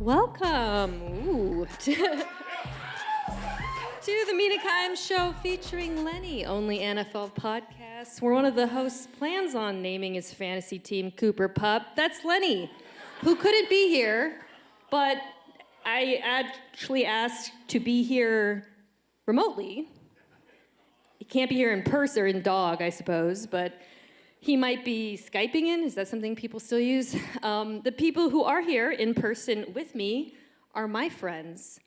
Welcome to the Mina Kimes Show featuring Lenny, only NFL podcast, where one of the hosts plans on naming his fantasy team Cooper Pup. That's Lenny, who couldn't be here, but I actually asked to be here remotely. He can't be here in person, or in dog, I suppose, but he might be Skyping in. Is that something people still use? The people who are here in person with me are my friends.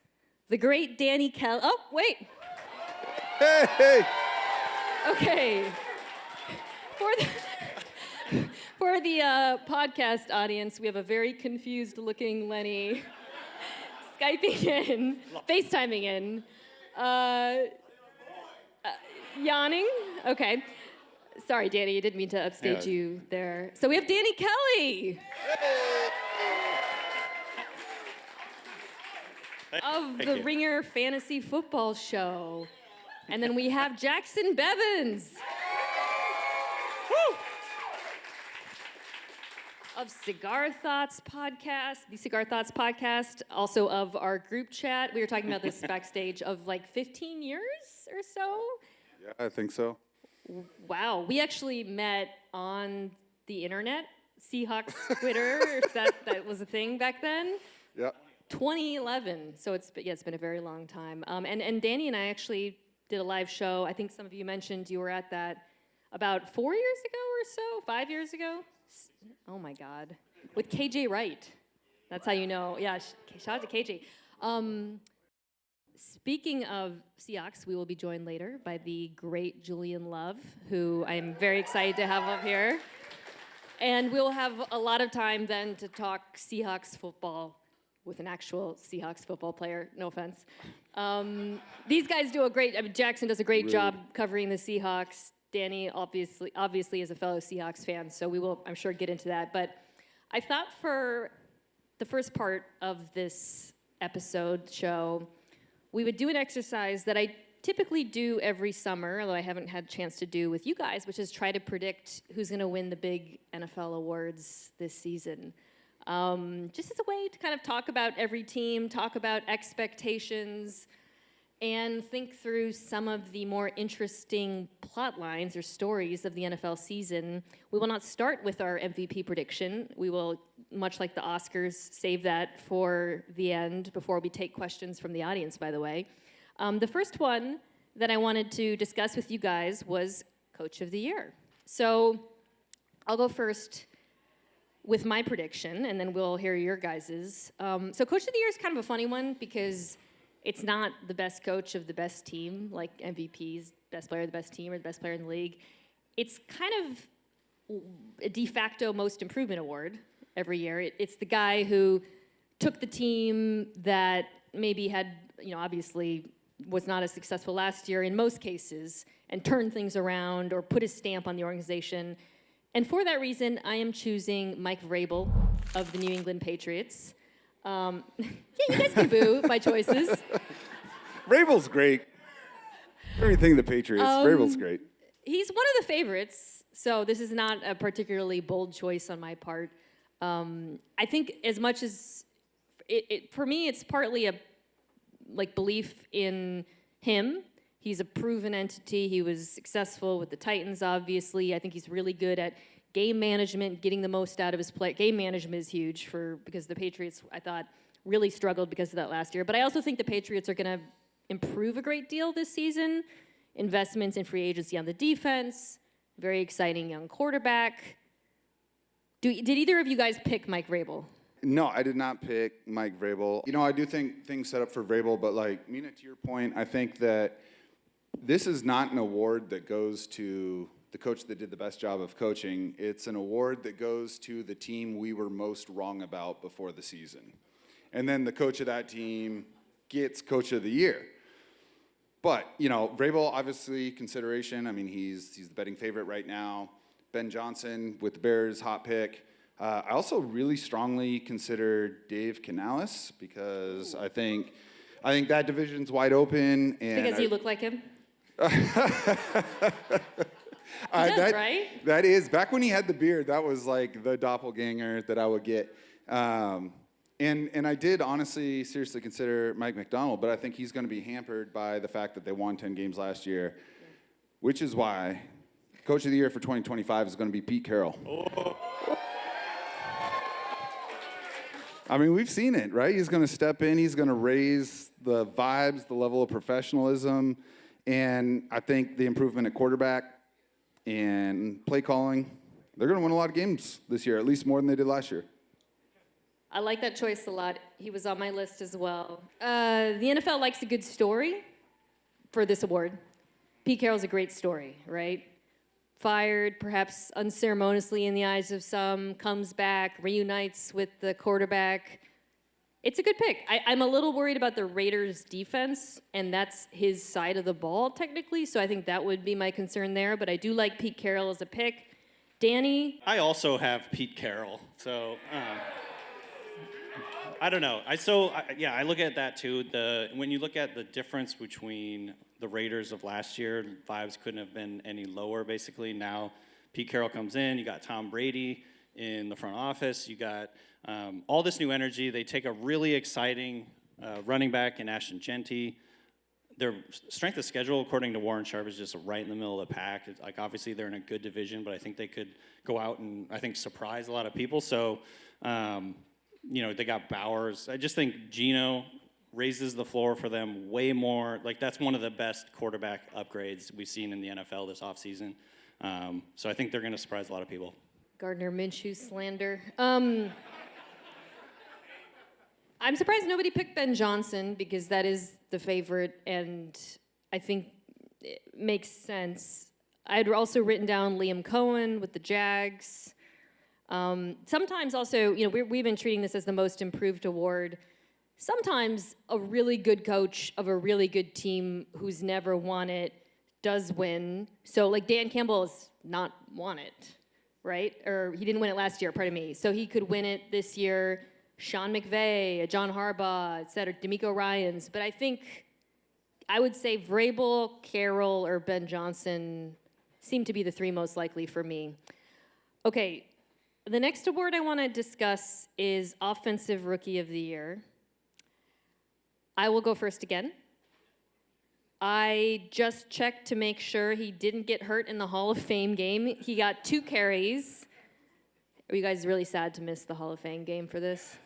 The great Danny Kelly. Oh, wait. Hey. Okay. For the podcast audience, we have a very confused-looking Lenny Skyping in, FaceTiming in, yawning. Okay. Sorry, Danny, I didn't mean to upstage you there. So we have Danny Kelly. Of the Ringer Fantasy Football Show. And then we have Jacson Bevens. Woo! Of Cigar Thoughts Podcast, the Cigar Thoughts Podcast, also of our group chat. We were talking about this backstage of like 15 years or so. Yeah, I think so. Wow, we actually met on the internet, Seahawks Twitter, if that was a thing back then. Yeah. 2011, so it's been a very long time. And Danny and I actually did a live show. I think some of you mentioned you were at that about 4 years ago or so, 5 years ago. Oh my God, with KJ Wright. That's how you know. Yeah, shout out to KJ. Speaking of Seahawks, we will be joined later by the great Julian Love, who I'm very excited to have up here. And we'll have a lot of time then to talk Seahawks football with an actual Seahawks football player, no offense. These guys do Jacson does a great job covering the Seahawks. Danny obviously is a fellow Seahawks fan, so we will, I'm sure, get into that. But I thought for the first part of this show, we would do an exercise that I typically do every summer, although I haven't had a chance to do with you guys, which is try to predict who's going to win the big NFL awards this season. Just as a way to kind of talk about every team, talk about expectations, and think through some of the more interesting plot lines or stories of the NFL season. We will not start with our MVP prediction. We will, much like the Oscars, save that for the end before we take questions from the audience, by the way. The first one that I wanted to discuss with you guys was Coach of the Year. So I'll go first with my prediction, and then we'll hear your guys's. So Coach of the Year is kind of a funny one because it's not the best coach of the best team, like MVP's best player of the best team or the best player in the league. It's kind of a de facto most improvement award every year. It's the guy who took the team that maybe had, obviously was not as successful last year in most cases and turned things around or put his stamp on the organization. And for that reason, I am choosing Mike Vrabel of the New England Patriots. Yeah, you guys can boo my choices. Vrabel's great. Everything the Patriots, Vrabel's great. He's one of the favorites, so this is not a particularly bold choice on my part. I think as much as for me, it's partly a belief in him. He's a proven entity. He was successful with the Titans, obviously. I think he's really good at game management, getting the most out of his play. Game management is huge because the Patriots, I thought, really struggled because of that last year. But I also think the Patriots are going to improve a great deal this season. Investments in free agency on the defense, very exciting young quarterback. Did either of you guys pick Mike Vrabel? No, I did not pick Mike Vrabel. I do think things set up for Vrabel, but Mina, to your point, I think that this is not an award that goes to the coach that did the best job of coaching. It's an award that goes to the team we were most wrong about before the season. And then the coach of that team gets Coach of the Year. But, Vrabel, obviously, consideration. I mean, he's the betting favorite right now. Ben Johnson with the Bears, hot pick. I also really strongly consider Dave Canales because I think that division's wide open. And because you look like him? Right? That is. Back when he had the beard, that was like the doppelganger that I would get. And I did honestly, seriously consider Mike Macdonald, but I think he's going to be hampered by the fact that they won 10 games last year, which is why Coach of the Year for 2025 is going to be Pete Carroll. Oh. I mean, we've seen it, right? He's going to step in. He's going to raise the vibes, the level of professionalism, and I think the improvement at quarterback and play calling, they're going to win a lot of games this year, at least more than they did last year. I like that choice a lot. He was on my list as well. The NFL likes a good story for this award. Pete Carroll's a great story, right? Fired, perhaps unceremoniously in the eyes of some, comes back, reunites with the quarterback. It's a good pick. I'm a little worried about the Raiders' defense, and that's his side of the ball, technically, so I think that would be my concern there, but I do like Pete Carroll as a pick. Danny? I also have Pete Carroll, so... I don't know. I look at that too. When you look at the difference between the Raiders of last year, vibes couldn't have been any lower, basically. Now, Pete Carroll comes in. You got Tom Brady in the front office. You got all this new energy. They take a really exciting running back in Ashton Genty. Their strength of schedule, according to Warren Sharp, is just right in the middle of the pack. It's like, obviously, they're in a good division, but I think they could go out and, I think, surprise a lot of people. So, they got Bowers. I just think Geno raises the floor for them way more. Like, that's one of the best quarterback upgrades we've seen in the NFL this offseason. So I think they're going to surprise a lot of people. Gardner Minshew slander. I'm surprised nobody picked Ben Johnson because that is the favorite, and I think it makes sense. I had also written down Liam Cohen with the Jags. Sometimes also, we've been treating this as the most improved award. Sometimes a really good coach of a really good team who's never won it does win. So, like, Dan Campbell has not won it, right? Or he didn't win it last year, pardon me. So he could win it this year. Sean McVay, John Harbaugh, et cetera, DeMeco Ryans. But I think I would say Vrabel, Carroll, or Ben Johnson seem to be the three most likely for me. Okay. The next award I want to discuss is Offensive Rookie of the Year. I will go first again. I just checked to make sure he didn't get hurt in the Hall of Fame game. He got 2 carries. Are you guys really sad to miss the Hall of Fame game for this?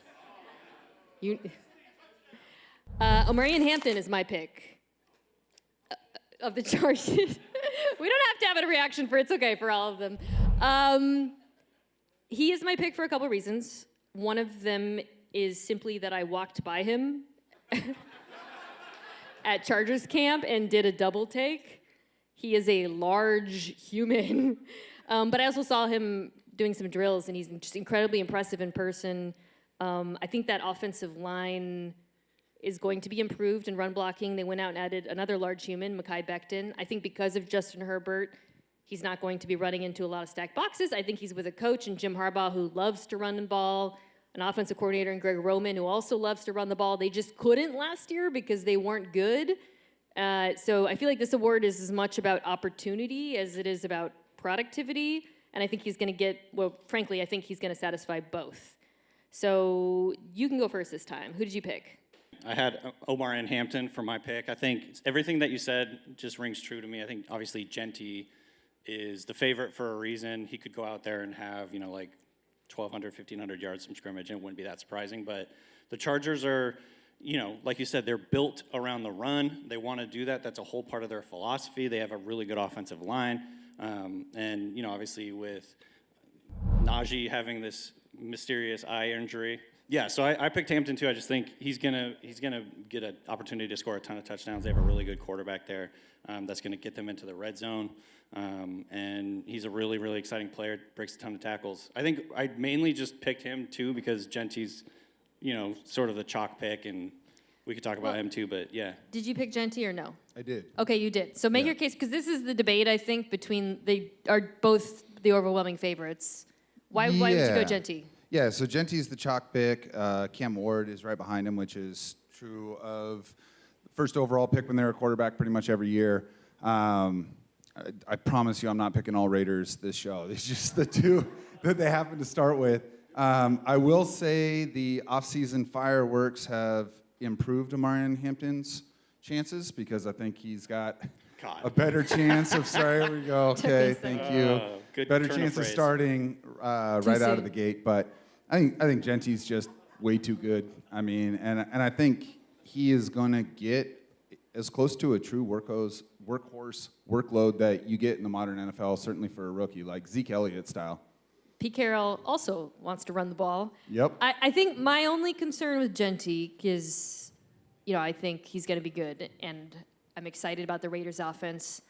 Omarion Hampton is my pick of the Chargers. We don't have to have a reaction for it's okay for all of them. He is my pick for a couple reasons. One of them is simply that I walked by him at Chargers camp and did a double take. He is a large human, but I also saw him doing some drills, and he's just incredibly impressive in person. I think that offensive line is going to be improved in run blocking. They went out and added another large human, Mekhi Becton. I think because of Justin Herbert, he's not going to be running into a lot of stacked boxes. I think he's with a coach in Jim Harbaugh who loves to run the ball, an offensive coordinator in Greg Roman who also loves to run the ball. They just couldn't last year because they weren't good. So I feel like this award is as much about opportunity as it is about productivity. And I think he's going to frankly, I think he's going to satisfy both. So you can go first this time. Who did you pick? I had Omarion Hampton for my pick. I think everything that you said just rings true to me. I think, obviously, Genty is the favorite for a reason. He could go out there and have, like 1,200, 1,500 yards from scrimmage, and it wouldn't be that surprising. But the Chargers are, like you said, they're built around the run. They want to do that. That's a whole part of their philosophy. They have a really good offensive line. And, obviously with Najee having this mysterious eye injury. Yeah, so I picked Hampton too. I just think he's gonna get an opportunity to score a ton of touchdowns. They have a really good quarterback there that's gonna get them into the red zone. And he's a really, really exciting player, breaks a ton of tackles. I think I mainly just picked him too because Genty's, sort of the chalk pick, and we could talk about him too, but yeah. Did you pick Genty or no? I did. Okay, you did. So make your case, because this is the debate, I think, they are both the overwhelming favorites. Why would you go Genty? Yeah, so Genty's the chalk pick. Cam Ward is right behind him, which is true of first overall pick when they're a quarterback pretty much every year. I promise you I'm not picking all Raiders this show. It's just the two that they happen to start with. I will say the off-season fireworks have improved Omarion Hampton's chances because I think he's got a better chance of. Sorry, here we go. Okay, thank you. Good Better turn of chance of phrase. starting right out of the gate, but I think Genty's just way too good. I mean, and I think he is going to get as close to a true workhorse workload that you get in the modern NFL, certainly for a rookie, like Zeke Elliott style. Pete Carroll also wants to run the ball. Yep. I think my only concern with Genty is, I think he's going to be good, and I'm excited about the Raiders' offense.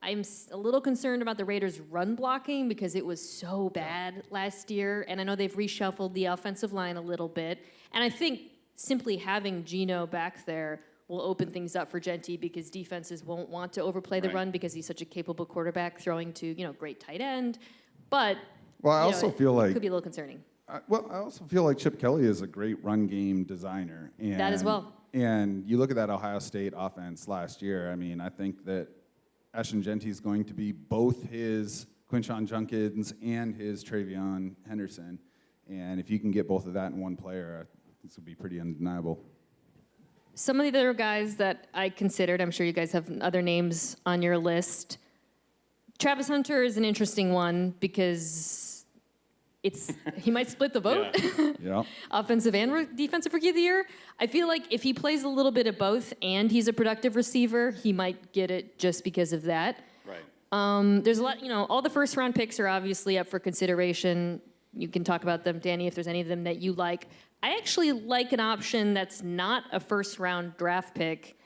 I'm a little concerned about the Raiders' run blocking because it was so bad last year, and I know they've reshuffled the offensive line a little bit, and I think simply having Geno back there will open things up for Genty because defenses won't want to overplay the run because he's such a capable quarterback throwing to, great tight end. But Well, I also feel like it could be a little concerning. I also feel like Chip Kelly is a great run game designer. And, That as well. And you look at that Ohio State offense last year. I mean, I think that Ashton Genty is going to be both his Quinshon Junkins and his Travion Henderson. And if you can get both of that in one player, this would be pretty undeniable. Some of the other guys that I considered, I'm sure you guys have other names on your list. Travis Hunter is an interesting one because he might split the vote. Yeah. Offensive and defensive rookie of the year. I feel like if he plays a little bit of both and he's a productive receiver, he might get it just because of that. Right. There's a lot, all the first round picks are obviously up for consideration. You can talk about them, Danny, if there's any of them that you like. I actually like an option that's not a first round draft pick.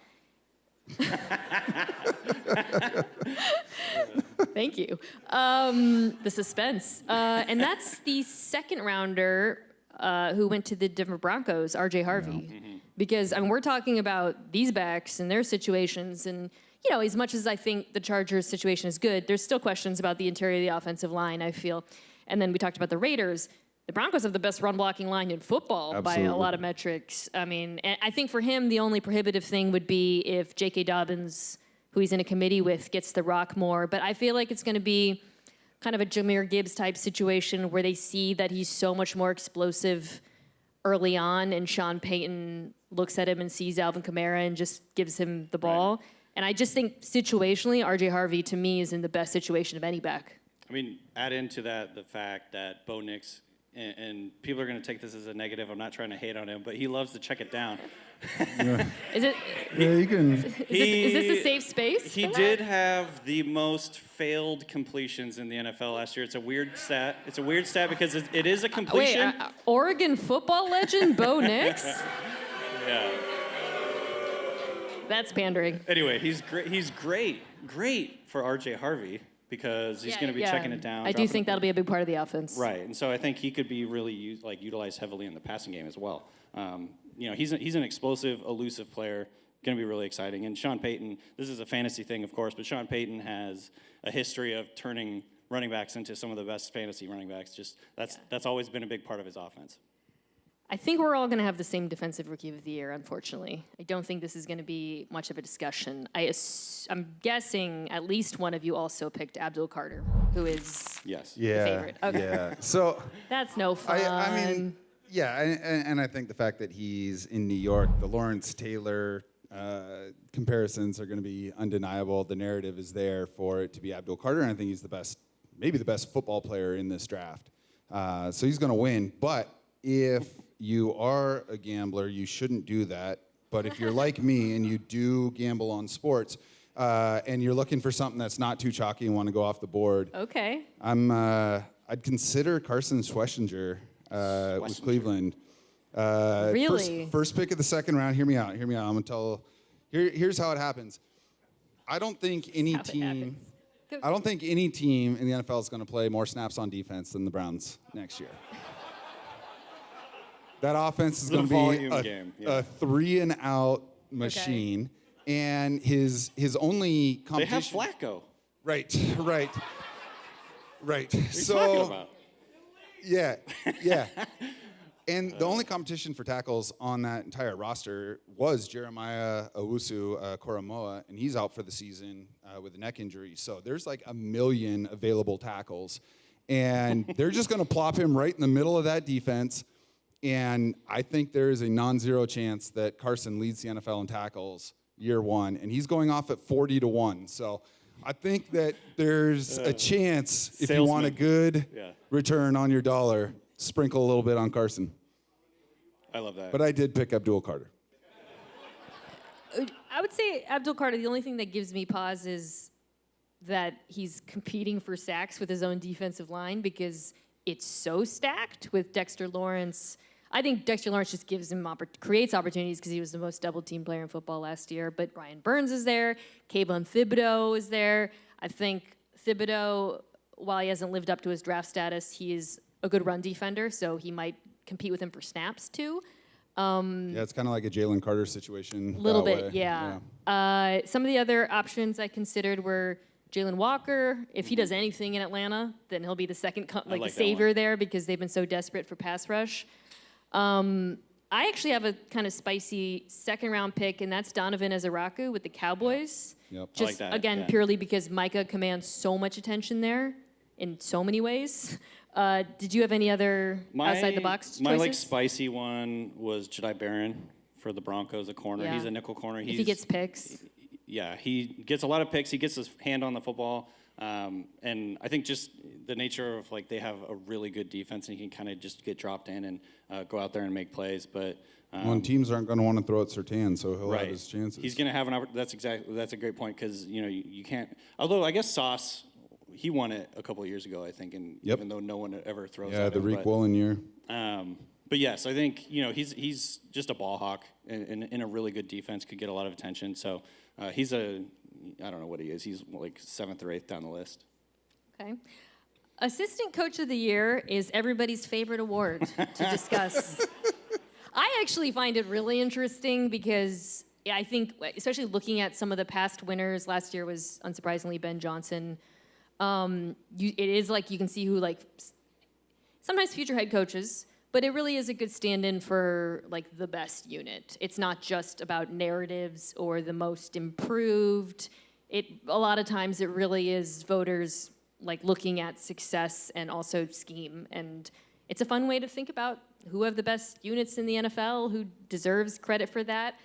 Thank you. The suspense. And that's the second rounder who went to the Denver Broncos, R.J. Harvey. Yeah. Because we're talking about these backs and their situations. And, as much as I think the Chargers situation is good, there's still questions about the interior of the offensive line, I feel. And then we talked about the Raiders. The Broncos have the best run blocking line in football by a lot of metrics. I mean, and I think for him, the only prohibitive thing would be if J.K. Dobbins, who he's in a committee with, gets the rock more. But I feel like it's going to be kind of a Jahmyr Gibbs type situation where they see that he's so much more explosive early on, and Sean Payton looks at him and sees Alvin Kamara and just gives him the ball. Right. And I just think situationally, R.J. Harvey, to me, is in the best situation of any back. I mean, add into that the fact that Bo Nix, and people are going to take this as a negative. I'm not trying to hate on him, but he loves to check it down. Is it? Yeah, you can. Is this a safe space? He did have the most failed completions in the NFL last year. It's a weird stat. It's a weird stat because it is a completion. Wait, Oregon football legend Bo Nix? Yeah. That's pandering. Anyway, he's great. He's great for R.J. Harvey. Because he's going to be checking it down. I do think that'll be a big part of the offense. Right, and so I think he could be really utilized heavily in the passing game as well. He's an explosive, elusive player, going to be really exciting. And Sean Payton, this is a fantasy thing, of course, but Sean Payton has a history of turning running backs into some of the best fantasy running backs. That's always been a big part of his offense. I think we're all going to have the same defensive rookie of the year, unfortunately. I don't think this is going to be much of a discussion. I'm guessing at least one of you also picked Abdul Carter, who is the favorite. Okay. Yeah. So that's no fun. I mean, yeah, and I think the fact that he's in New York, the Lawrence Taylor comparisons are going to be undeniable. The narrative is there for it to be Abdul Carter, and I think he's maybe the best football player in this draft. So he's going to win, but if you are a gambler, you shouldn't do that. But if you're like me and you do gamble on sports, and you're looking for something that's not too chalky and want to go off the board, okay, I'd consider Carson Schlesinger with Cleveland. Really? First pick of the second round. Hear me out. I'm gonna tell. Here's how it happens. I don't think any team in the NFL is going to play more snaps on defense than the Browns next year. That offense is going to be a 3-and-out machine, and his only competition. They have Flacco. Right. What are you talking about? Yeah. And the only competition for tackles on that entire roster was Jeremiah Owusu-Koramoah, and he's out for the season with a neck injury. So there's like 1 million available tackles. And they're just going to plop him right in the middle of that defense. And I think there is a non-zero chance that Carson leads the NFL in tackles year one. And he's going off at 40-1. So I think that there's a chance, if you want a good return on your dollar, sprinkle a little bit on Carson. I love that. But I did pick Abdul Carter. I would say Abdul Carter, the only thing that gives me pause is that he's competing for sacks with his own defensive line because it's so stacked with Dexter Lawrence. I think Dexter Lawrence just gives him creates opportunities because he was the most double-team player in football last year. But Brian Burns is there. Kayvon Thibodeau is there. I think Thibodeau, while he hasn't lived up to his draft status, he is a good run defender, so he might compete with him for snaps too. Yeah, it's kind of like a Jalen Carter situation. A little bit, yeah. Some of the other options I considered were Jalen Walker. If he does anything in Atlanta, then he'll be the second the savior there because they've been so desperate for pass rush. I actually have a kind of spicy second-round pick, and that's Donovan Ezeraku with the Cowboys. Yep. Just, I like that, again, purely because Micah commands so much attention there in so many ways. Did you have any other outside-the-box choices? My, like, spicy one was Jedi Barron for the Broncos, a corner. Yeah. He's a nickel corner. If he gets picks. Yeah, he gets a lot of picks. He gets his hand on the football. And I think just the nature of, like, they have a really good defense, and he can kind of just get dropped in and go out there and make plays. But teams aren't going to want to throw at Surtain, so he'll have his chances. He's going to have an opportunity. That's a great point because, you can't – although I guess Sauce – he won it a couple of years ago, I think, and even though no one ever throws at him. Yeah, the Reek Woolen year. But yes, I think, he's just a ball hawk and in a really good defense, could get a lot of attention. So he's I don't know what he is. He's like 7th or 8th down the list. Okay. Assistant Coach of the Year is everybody's favorite award to discuss. I actually find it really interesting because I think, especially looking at some of the past winners, last year was unsurprisingly Ben Johnson. It is like you can see who, like, sometimes future head coaches, but it really is a good stand-in for, like, the best unit. It's not just about narratives or the most improved. A lot of times it really is voters, like, looking at success and also scheme. And it's a fun way to think about who have the best units in the NFL, who deserves credit for that.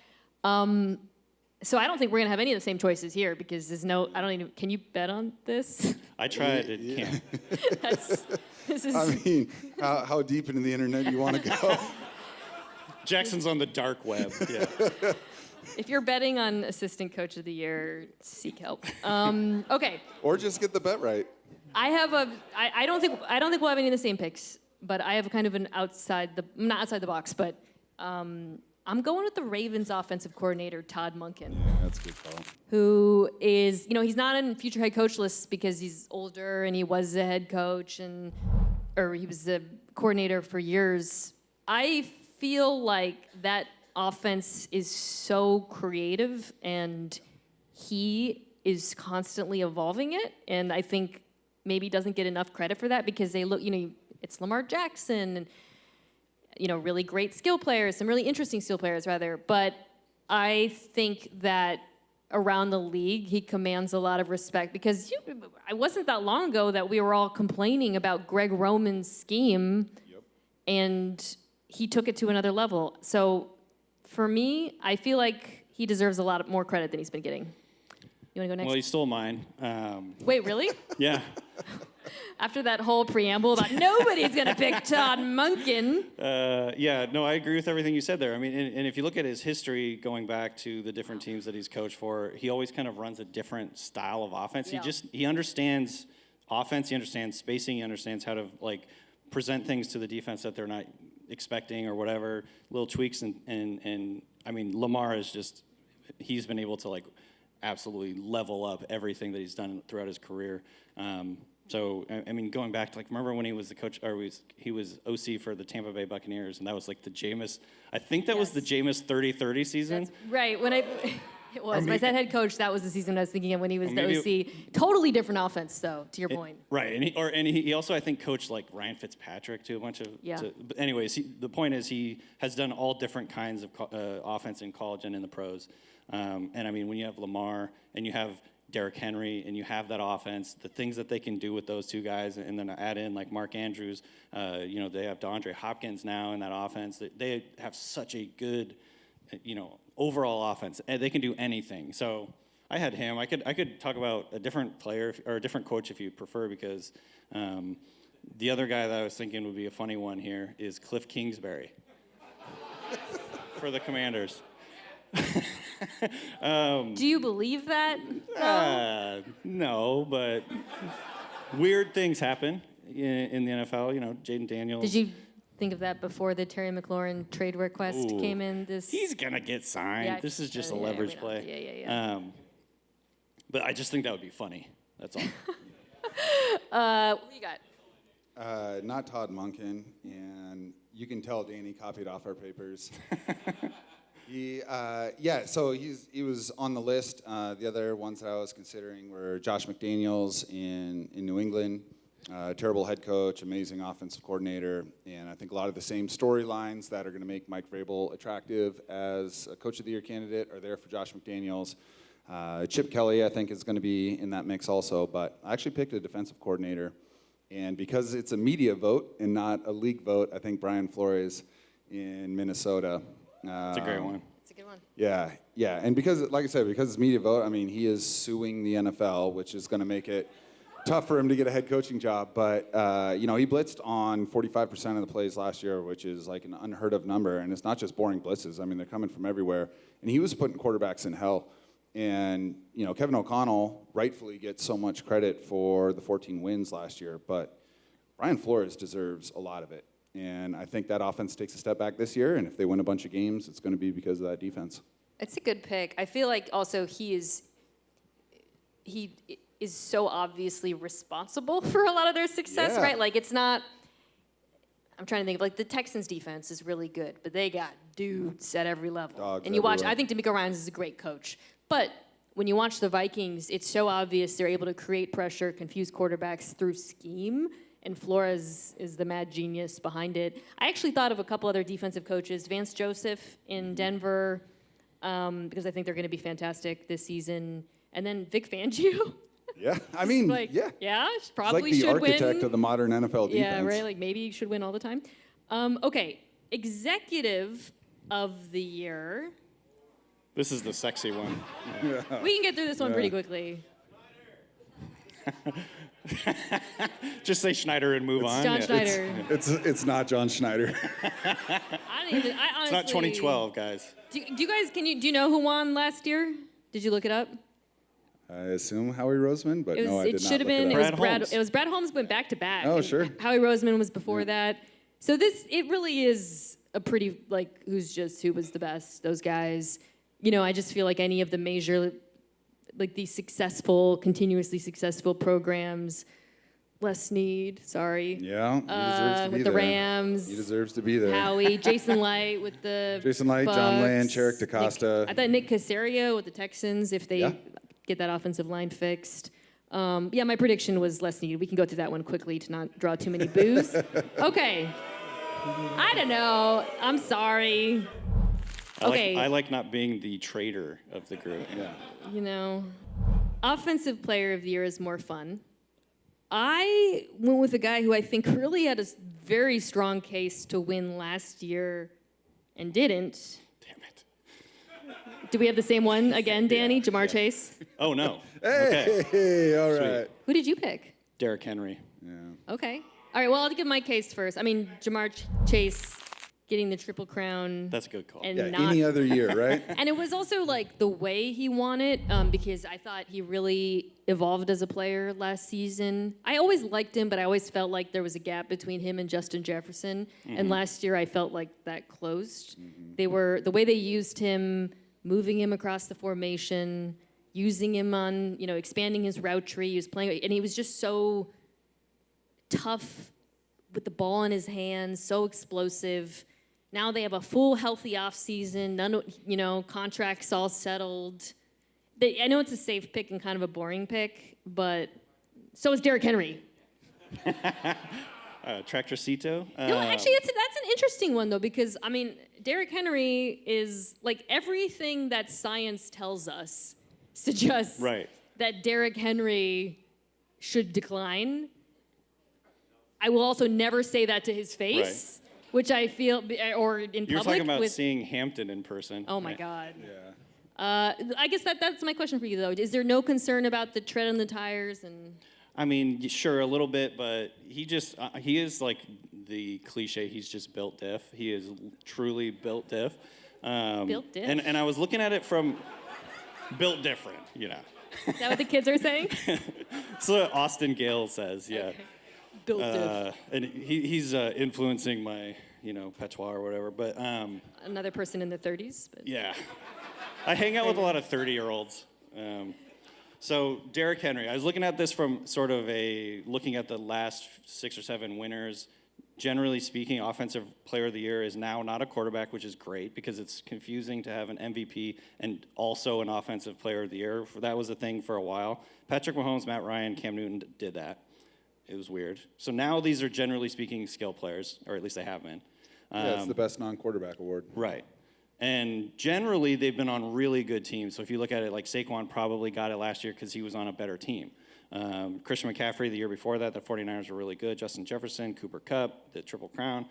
So I don't think we're going to have any of the same choices here because can you bet on this? I tried, it can't. I mean, how deep into the internet do you want to go? Jackson's on the dark web, yeah. If you're betting on Assistant Coach of the Year, seek help. Okay. Or just get the bet right. I don't think we'll have any of the same picks, but I have kind of an not outside the box, but I'm going with the Ravens offensive coordinator, Todd Monken. Yeah, that's a good call. Who is, he's not in future head coach lists because he's older and he was a head coach or he was a coordinator for years. I feel like that offense is so creative and he is constantly evolving it. And I think maybe doesn't get enough credit for that because they look, it's Lamar Jackson and really great skill players, some really interesting skill players, rather. But I think that around the league, he commands a lot of respect because it wasn't that long ago that we were all complaining about Greg Roman's scheme, and he took it to another level. So for me, I feel like he deserves a lot more credit than he's been getting. You want to go next? Well, you stole mine. Wait, really? Yeah. After that whole preamble about nobody's going to pick Todd Monken. Yeah, no, I agree with everything you said there. I mean, and if you look at his history going back to the different teams that he's coached for, he always kind of runs a different style of offense. Yeah. He understands offense, he understands spacing, he understands how to, like, present things to the defense that they're not expecting or whatever, little tweaks. And I mean, Lamar is just, he's been able to, like, absolutely level up everything that he's done throughout his career. So, I mean, going back to, like, remember when he was the coach, or he was OC for the Tampa Bay Buccaneers, and that was, like, the Jameis, I think that was the Jameis 30-30 season. That's right. It was. My head coach, that was the season I was thinking of when he was the OC. Totally different offense, though, to your point. Right. And he also, I think, coached, like, Ryan Fitzpatrick to a bunch of... Yeah. But anyways, the point is he has done all different kinds of offense in college and in the pros. And, I mean, when you have Lamar and you have Derrick Henry, and you have that offense, the things that they can do with those two guys, and then add in like Mark Andrews, they have DeAndre Hopkins now in that offense. They have such a good, overall offense, and they can do anything. So I had him. I could talk about a different player or a different coach if you prefer, because the other guy that I was thinking would be a funny one here is Cliff Kingsbury for the Commanders. Do you believe that? No, but weird things happen in the NFL. Jaden Daniels. Did you think of that before the Terry McLaurin trade request came in? He's gonna get signed. Yeah, this is just a leverage play. Yeah. But I just think that would be funny. That's all. What do you got? Not Todd Monken, and you can tell Danny copied off our papers. So he was on the list. The other ones that I was considering were Josh McDaniels in New England, terrible head coach, amazing offensive coordinator, and I think a lot of the same storylines that are going to make Mike Vrabel attractive as a Coach of the Year candidate are there for Josh McDaniels. Chip Kelly, I think, is going to be in that mix also, but I actually picked a defensive coordinator, and because it's a media vote and not a league vote, I think Brian Flores in Minnesota. It's a great one. It's a good one. Yeah, and because, like I said, because it's media vote, I mean, he is suing the NFL, which is going to make it tough for him to get a head coaching job. But he blitzed on 45% of the plays last year, which is like an unheard of number. And it's not just boring blitzes. I mean, they're coming from everywhere. And he was putting quarterbacks in hell. And Kevin O'Connell rightfully gets so much credit for the 14 wins last year, but Brian Flores deserves a lot of it. And I think that offense takes a step back this year, and if they win a bunch of games, it's going to be because of that defense. It's a good pick. I feel like also he is so obviously responsible for a lot of their success, right? Like it's not. I'm trying to think of like the Texans defense is really good, but they got dudes at every level. Dogs and you watch. everywhere. I think DeMeco Ryans is a great coach, but when you watch the Vikings, it's so obvious they're able to create pressure, confuse quarterbacks through scheme. And Flores is the mad genius behind it. I actually thought of a couple other defensive coaches, Vance Joseph in Denver, because I think they're going to be fantastic this season, and then Vic Fangio. Yeah, I mean, probably it's like the should architect win. of the modern NFL defense. Yeah, right. Like maybe he should win all the time. Okay, executive of the year. This is the sexy one. We can get through this one pretty quickly. Just say Schneider and move on. John Schneider. It's not John Schneider. I honestly, It's not 2012, guys. Do you guys? Do you know who won last year? Did you look it up? I assume Howie Roseman, but no, I did It not should have look been. it up. It was Brad Holmes went back to back. Oh, and sure. Howie Roseman was before that. So it really is a pretty who was the best. Those guys. I just feel like any of the major, like these continuously successful programs. Les Snead, sorry. Yeah, he deserves to be with there. the Rams. He deserves to be there. Howie, Jason Light with the Jason Light, Bucks, John Lynch, Eric DaCosta. I thought Nick Caserio with the Texans, if they get that offensive line fixed. My prediction was Les Snead. We can go through that one quickly to not draw too many boos. Okay. I don't know. I'm sorry. I like not being the traitor of the group. Yeah. Offensive player of the year is more fun. I went with a guy who I think really had a very strong case to win last year and didn't. Damn it. Do we have the same one again, Danny? Jamar Chase? Oh, no. Hey, Okay. all Sweet. right. Who did you pick? Derrick Henry. Yeah. Okay. All right, well, I'll give my case first. I mean, Jamar Chase getting the Triple Crown. That's a good call. And Yeah, not any other year, right? And it was also like the way he won it, because I thought he really evolved as a player last season. I always liked him, but I always felt like there was a gap between him and Justin Jefferson. And last year I felt like that closed. The way they used him, moving him across the formation, using him on, expanding his route tree. He was playing, and he was just so tough with the ball in his hands, so explosive. Now they have a full healthy offseason, contracts all settled. I know it's a safe pick and kind of a boring pick, but so is Derrick Henry. Tractorcito. No, actually, that's an interesting one, though, because, I mean, Derrick Henry is, like, everything that science tells us suggests Right. that Derrick Henry should decline. I will also never say that to his face, which I feel, or in public. You're talking about with, seeing Hampton in person. oh my right? God. Yeah. I guess that's my question for you, though. Is there no concern about the tread on the tires? And I mean, sure, a little bit, but he just, he is like the cliche, he's just built diff. He is truly built diff. Built diff? And I was looking at it from built different, you know. is that what the kids are saying? That's what Austin Gale says, yeah. Okay. Built diff. And he's influencing my, patois or whatever, but Another person in their 30s. But. yeah. I hang out with a lot of 30-year-olds. So Derrick Henry, I was looking at this from sort of looking at the last 6 or 7 winners. Generally speaking, Offensive Player of the Year is now not a quarterback, which is great because it's confusing to have an MVP and also an Offensive Player of the Year. That was a thing for a while. Patrick Mahomes, Matt Ryan, Cam Newton did that. It was weird. So now these are generally speaking skill players, or at least they have been. Yeah, it's the best non-quarterback award. Right. And generally, they've been on really good teams. So if you look at it, like Saquon probably got it last year because he was on a better team. Christian McCaffrey the year before that, the 49ers were really good. Justin Jefferson, Cooper Kupp, the Triple Crown.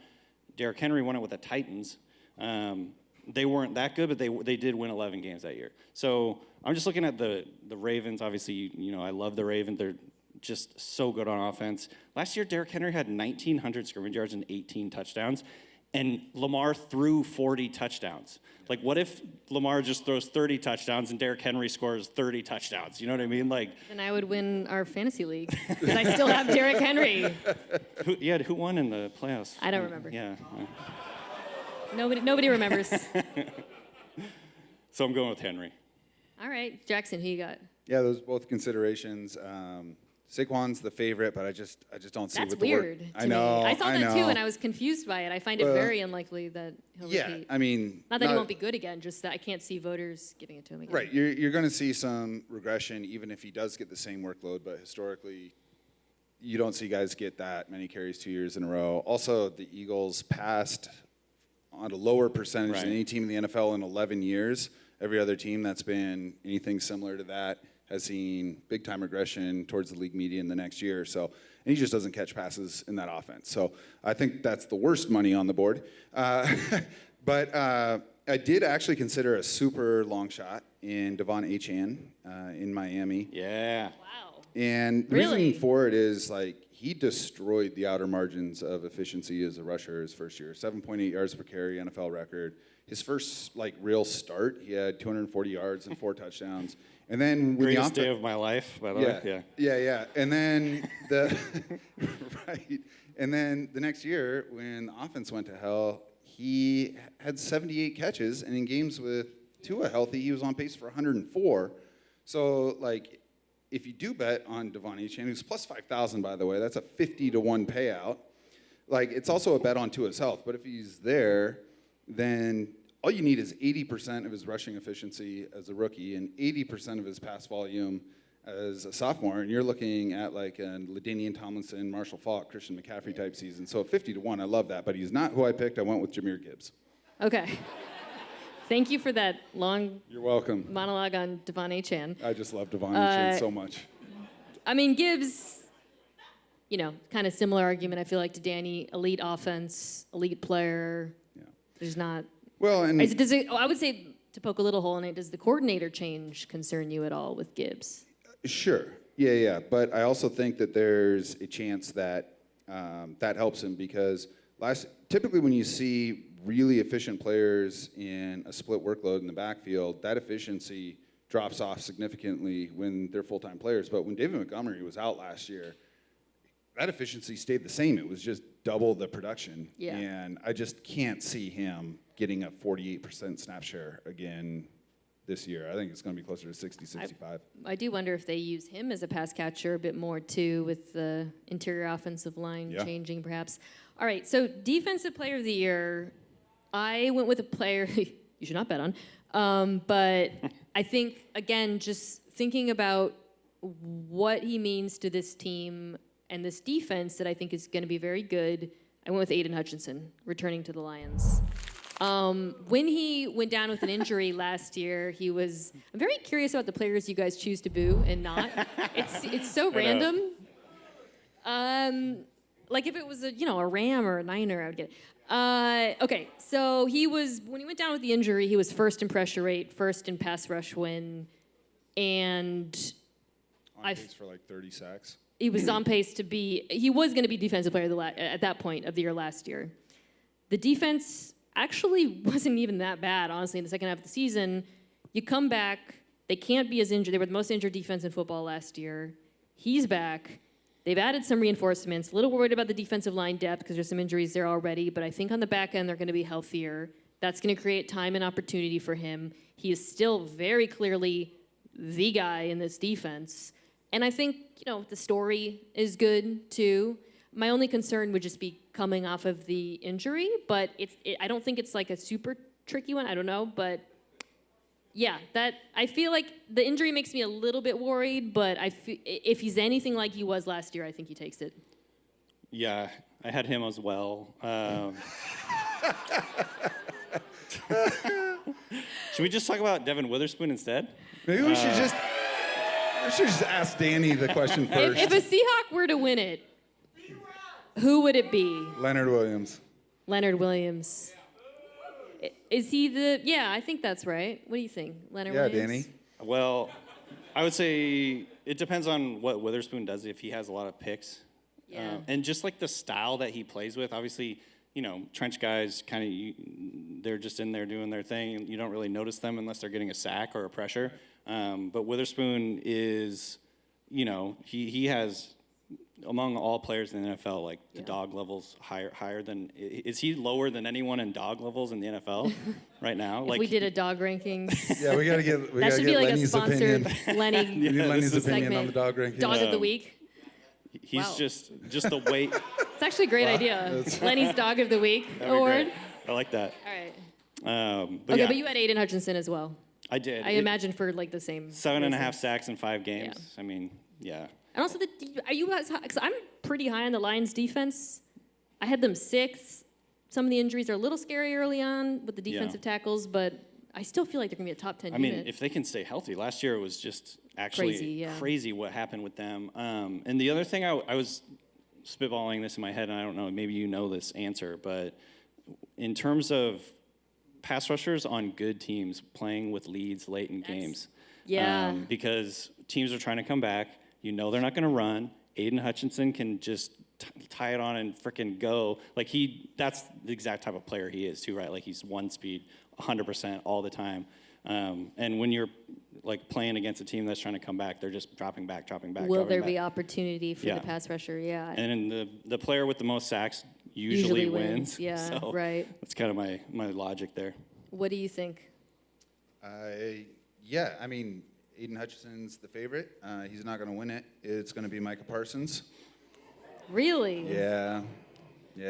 Derrick Henry won it with the Titans. They weren't that good, but they did win 11 games that year. So I'm just looking at the Ravens. Obviously, I love the Ravens. They're just so good on offense. Last year, Derrick Henry had 1,900 scrimmage yards and 18 touchdowns. And Lamar threw 40 touchdowns. Like, what if Lamar just throws 30 touchdowns and Derrick Henry scores 30 touchdowns? You know what I mean? Like, Then I would win our fantasy league because I still have Derrick Henry. who won in the playoffs? I don't remember. Yeah. Nobody remembers. So I'm going with Henry. All right, Jackson, who you got? Yeah, those are both considerations. Saquon's the favorite, but I just don't see That's with the work. weird. I know. I saw that know. too, and I was confused by it. I find it very unlikely that he'll Yeah, repeat. I mean, Not that he won't be good again, just that I can't see voters giving it to him again. Right, you're going to see some regression, even if he does get the same workload. But historically, you don't see guys get that many carries 2 years in a row. Also, the Eagles passed on a lower percentage than any team in the NFL in 11 years. Every other team that's been anything similar to that has seen big-time regression towards the league median the next year or so. And he just doesn't catch passes in that offense. So I think that's the worst money on the board. But I did actually consider a super long shot in Devon Achane in Miami. Yeah. Wow. And the Really? reason for it is, like, he destroyed the outer margins of efficiency as a rusher his first year. 7.8 yards per carry, NFL record. His first, real start, he had 240 yards and 4 touchdowns. And then when Greatest day of my life, by the way. Yeah. And then right. And then the next year, when the offense went to hell, he had 78 catches, and in games with Tua healthy, he was on pace for 104. So, if you do bet on Devon Achane, who's plus 5,000, by the way, that's a 50-1 payout. It's also a bet on Tua's health. But if he's there, then all you need is 80% of his rushing efficiency as a rookie and 80% of his pass volume as a sophomore, and you're looking at a LaDainian Tomlinson, Marshall Faulk, Christian McCaffrey type season. So 50-1, I love that, but he's not who I picked. I went with Jahmyr Gibbs. Okay. Thank you for that long You're welcome. monologue on Devon Achane. I just love Devon Achane so much. I mean, Gibbs, kind of similar argument, I feel like, to Danny. Elite offense, elite player. Yeah. There's not... Well, and I would say, to poke a little hole in it, does the coordinator change concern you at all with Gibbs? sure, yeah. But I also think that there's a chance that that helps him because typically when you see really efficient players in a split workload in the backfield, that efficiency drops off significantly when they're full-time players. But when David Montgomery was out last year, that efficiency stayed the same. It was just double the production. Yeah. And I just can't see him getting a 48% snap share again this year. I think it's going to be closer to 60, 65. I do wonder if they use him as a pass catcher a bit more, too, with the interior offensive line changing, perhaps. All right, so Defensive Player of the Year, I went with a player you should not bet on, but I think, again, just thinking about what he means to this team and this defense that I think is going to be very good, I went with Aiden Hutchinson, returning to the Lions. When he went down with an injury last year, I'm very curious about the players you guys choose to boo and not. It's so random. Like if it was a Ram or a Niner, I would get it. Okay, so when he went down with the injury, he was first in pressure rate, first in pass rush win, and On pace for like 30 sacks. he was on pace to be. He was going to be defensive player at that point of the year last year. The defense actually wasn't even that bad, honestly, in the second half of the season. You come back, they can't be as injured. They were the most injured defense in football last year. He's back. They've added some reinforcements. A little worried about the defensive line depth because there's some injuries there already, but I think on the back end they're going to be healthier. That's going to create time and opportunity for him. He is still very clearly the guy in this defense. And I think, the story is good too. My only concern would just be coming off of the injury, but I don't think it's like a super tricky one. I don't know, but yeah, I feel like the injury makes me a little bit worried, but if he's anything like he was last year, I think he takes it. Yeah, I had him as well. Should we just talk about Devin Witherspoon instead? Maybe we should just ask Danny the question first. If a Seahawk were to win it, who would it be? Leonard Williams. Leonard Williams. Is he yeah, I think that's right. What do you think, Leonard Williams? Yeah, Danny. Well, I would say it depends on what Witherspoon does if he has a lot of picks. Yeah. And just like the style that he plays with, obviously, trench guys they're just in there doing their thing, and you don't really notice them unless they're getting a sack or a pressure. But Witherspoon is, he has, among all players in the NFL, like the dog levels higher than, is he lower than anyone in dog levels in the NFL right now? If we did a dog rankings. Yeah, we gotta get That should be like Lenny's a sponsored opinion. Lenny We need Lenny's opinion segment. on the dog ranking. Dog of the week. He's Wow. just the weight. It's actually a great idea. Lenny's Dog of the Week award. Great. I like that. All right. But Okay, yeah, but you had Aiden Hutchinson as well. I did. I imagine for like the same. 7.5 reason. sacks in 5 games. I mean, yeah. And also, are you guys? Because I'm pretty high on the Lions' defense. I had them 6th. Some of the injuries are a little scary early on with the defensive tackles, but I still feel like they're gonna be a top 10 I unit. mean, if they can stay healthy. Last year it was just actually crazy what happened with them. And the other thing, I was spitballing this in my head, and I don't know, maybe you know this answer, but in terms of pass rushers on good teams playing with leads late in games. Yeah. Because teams are trying to come back. They're not going to run. Aiden Hutchinson can just tie it on and frickin' go. Like that's the exact type of player he is too, right? Like he's one speed, 100% all the time. And when you're like playing against a team that's trying to come back, they're just dropping back. Will there be opportunity for the pass rusher? Yeah. And the player with the most sacks usually wins. Yeah, so right. That's kind of my logic there. What do you think? Yeah, I mean, Aiden Hutchinson's the favorite. He's not going to win it. It's going to be Micah Parsons. Really? Yeah.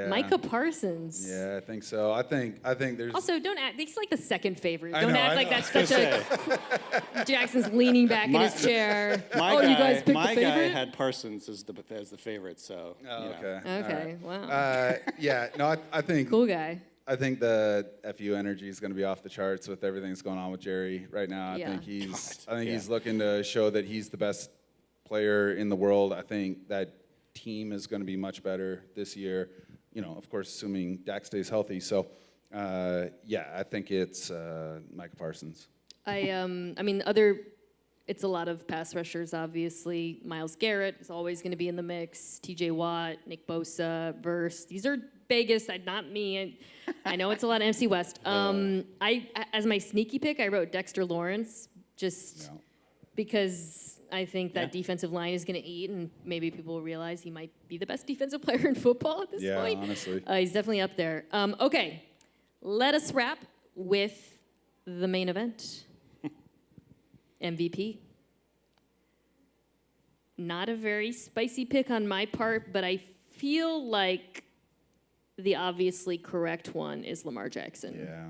Micah Parsons. Yeah, I think so. I think there's. Also, don't act. He's like the second favorite. I Don't know, act I like know. that's such a. Jackson's leaning back in his chair. You guys picked my the guy favorite. had Parsons as the favorite, so. Oh, okay. Okay. All right. Wow. Yeah. No, I think. Cool guy. I think the FU energy is going to be off the charts with everything that's going on with Jerry right now. Yeah. I think he's looking to show that he's the best player in the world. I think that team is going to be much better this year. Of course, assuming Dak stays healthy. So, I think it's Micah Parsons. It's a lot of pass rushers, obviously. Myles Garrett is always going to be in the mix. T.J. Watt, Nick Bosa, Verse. These are Vegas, not me. I know it's a lot of NFC West. As my sneaky pick, I wrote Dexter Lawrence, because I think that defensive line is going to eat, and maybe people will realize he might be the best defensive player in football at this point. Yeah, honestly. He's definitely up there. Okay, let us wrap with the main event. MVP. Not a very spicy pick on my part, but I feel like the obviously correct one is Lamar Jackson. Yeah.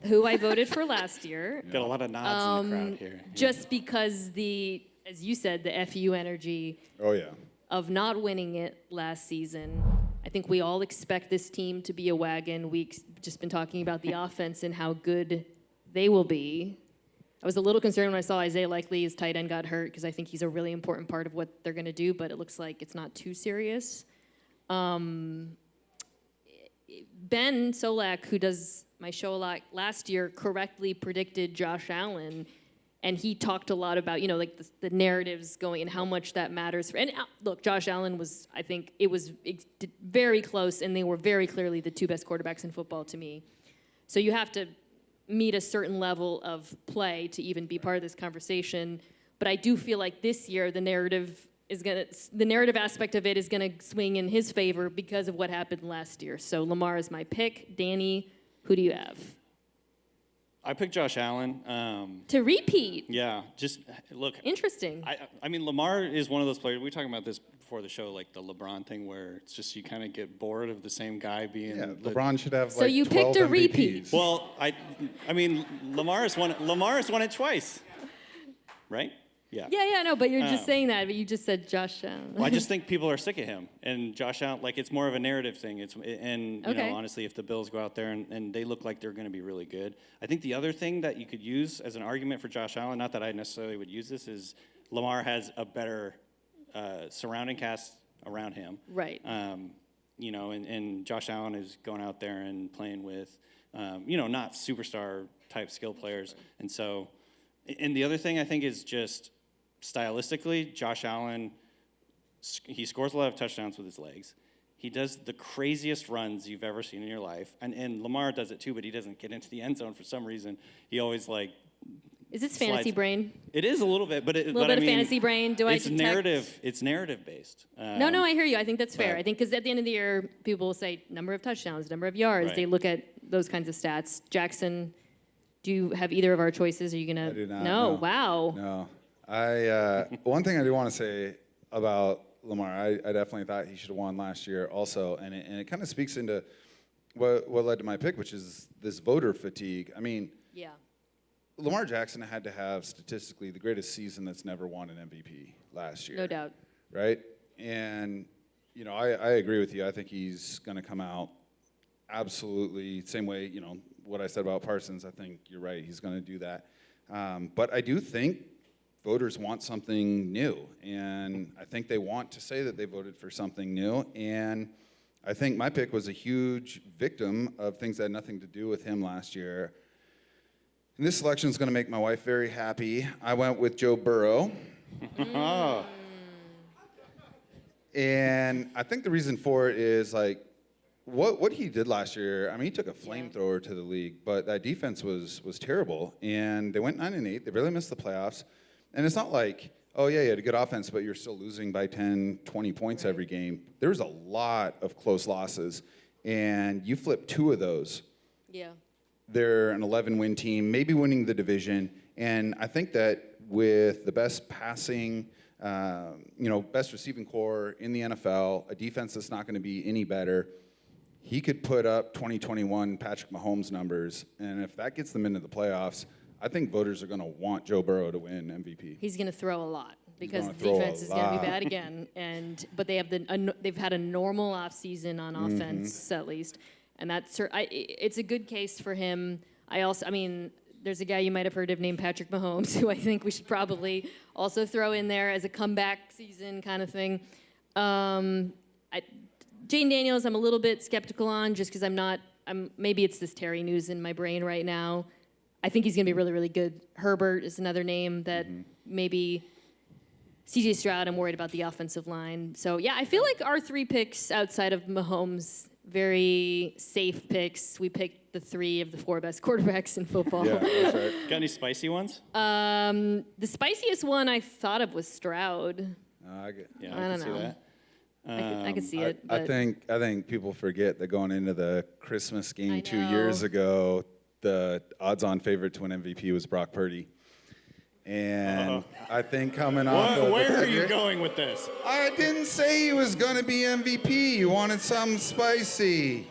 Who I voted for last year. Got a lot of nods in the crowd here. Just because as you said, the FU energy Oh, yeah. of not winning it last season. I think we all expect this team to be a wagon. We've just been talking about the offense and how good they will be. I was a little concerned when I saw Isaiah Likely's tight end got hurt because I think he's a really important part of what they're going to do, but it looks like it's not too serious. Ben Solak, who does my show a lot last year, correctly predicted Josh Allen, and he talked a lot about, like the narratives going and how much that matters. And look, Josh Allen was, I think, it very close, and they were very clearly the two best quarterbacks in football to me. So you have to meet a certain level of play to even be part of this conversation. But I do feel like this year the narrative aspect of it is gonna swing in his favor because of what happened last year. So Lamar is my pick. Danny, who do you have? I picked Josh Allen. To repeat. Yeah, just look. Interesting. I mean, Lamar is one of those players. We were talking about this before the show, like the LeBron thing, where it's just you kind of get bored of the same guy being. Yeah, LeBron should have So you picked a 12 repeat. MVPs. Well, I mean, Lamar has won it twice, right? Yeah. Yeah, no, but you're just saying that, but you just said Josh Allen. Well, I just think people are sick of him, and Josh Allen. Like it's more of a narrative thing. Okay. Honestly, if the Bills go out there and they look like they're going to be really good, I think the other thing that you could use as an argument for Josh Allen, not that I necessarily would use this, is Lamar has a better surrounding cast around him. Right. And Josh Allen is going out there and playing with, not superstar type skill players, and so, and the other thing I think is just. Stylistically, Josh Allen, he scores a lot of touchdowns with his legs. He does the craziest runs you've ever seen in your life. And Lamar does it too, but he doesn't get into the end zone for some reason. He always Is this fantasy brain? It is a little bit, but a little bit of fantasy brain. Do it's I detect? narrative. It's narrative based. No, I hear you. I think that's fair. but- I think because at the end of the year, people will say number of touchdowns, number of yards. Right. They look at those kinds of stats. Jackson, do you have either of our choices? Are you gonna? I do not, No. no. Wow. No. One thing I do want to say about Lamar, I definitely thought he should have won last year also, and it kind of speaks into what led to my pick, which is this voter fatigue. I mean, Yeah. Lamar Jackson had to have statistically the greatest season that's never won an MVP last year. No doubt. Right? And, I agree with you. I think he's going to come out absolutely same way, what I said about Parsons. I think you're right. He's going to do that. But I do think voters want something new. And I think they want to say that they voted for something new. And I think my pick was a huge victim of things that had nothing to do with him last year. And this selection is going to make my wife very happy. I went with Joe Burrow. And I think the reason for it is what he did last year. I mean, he took a flamethrower to the league, but that defense was terrible. And they went 9-8. They barely missed the playoffs. And it's not like, oh yeah, you had a good offense, but you're still losing by 10, 20 points every game. There's a lot of close losses, and you flip 2 of those. Yeah. They're an 11-win team, maybe winning the division. And I think that with the best passing, best receiving core in the NFL, a defense that's not going to be any better, he could put up 2021 Patrick Mahomes numbers. And if that gets them into the playoffs, I think voters are going to want Joe Burrow to win MVP. He's going to throw a lot because the gonna throw a defense is going to be lot. bad again. But they have they've had a normal offseason on offense at least, and it's a good case for him. There's a guy you might have heard of named Patrick Mahomes, who I think we should probably also throw in there as a comeback season kind of thing. Jane Daniels, I'm a little bit skeptical on just because maybe it's this Terry news in my brain right now. I think he's going to be really, really good. Herbert is another name that maybe CJ Stroud, I'm worried about the offensive line. So, yeah, I feel like our 3 picks outside of Mahomes, very safe picks. We picked the 3 of the 4 best quarterbacks in football. Yeah, that's right. Got any spicy ones? The spiciest one I thought of was Stroud. I don't can see know. that. I could see it. I But think people forget that going into the Christmas game I 2 know. years ago, the odds-on favorite to win MVP was Brock Purdy. And I think coming off of Where are you going with this? I didn't say he was going to be MVP. You wanted something spicy.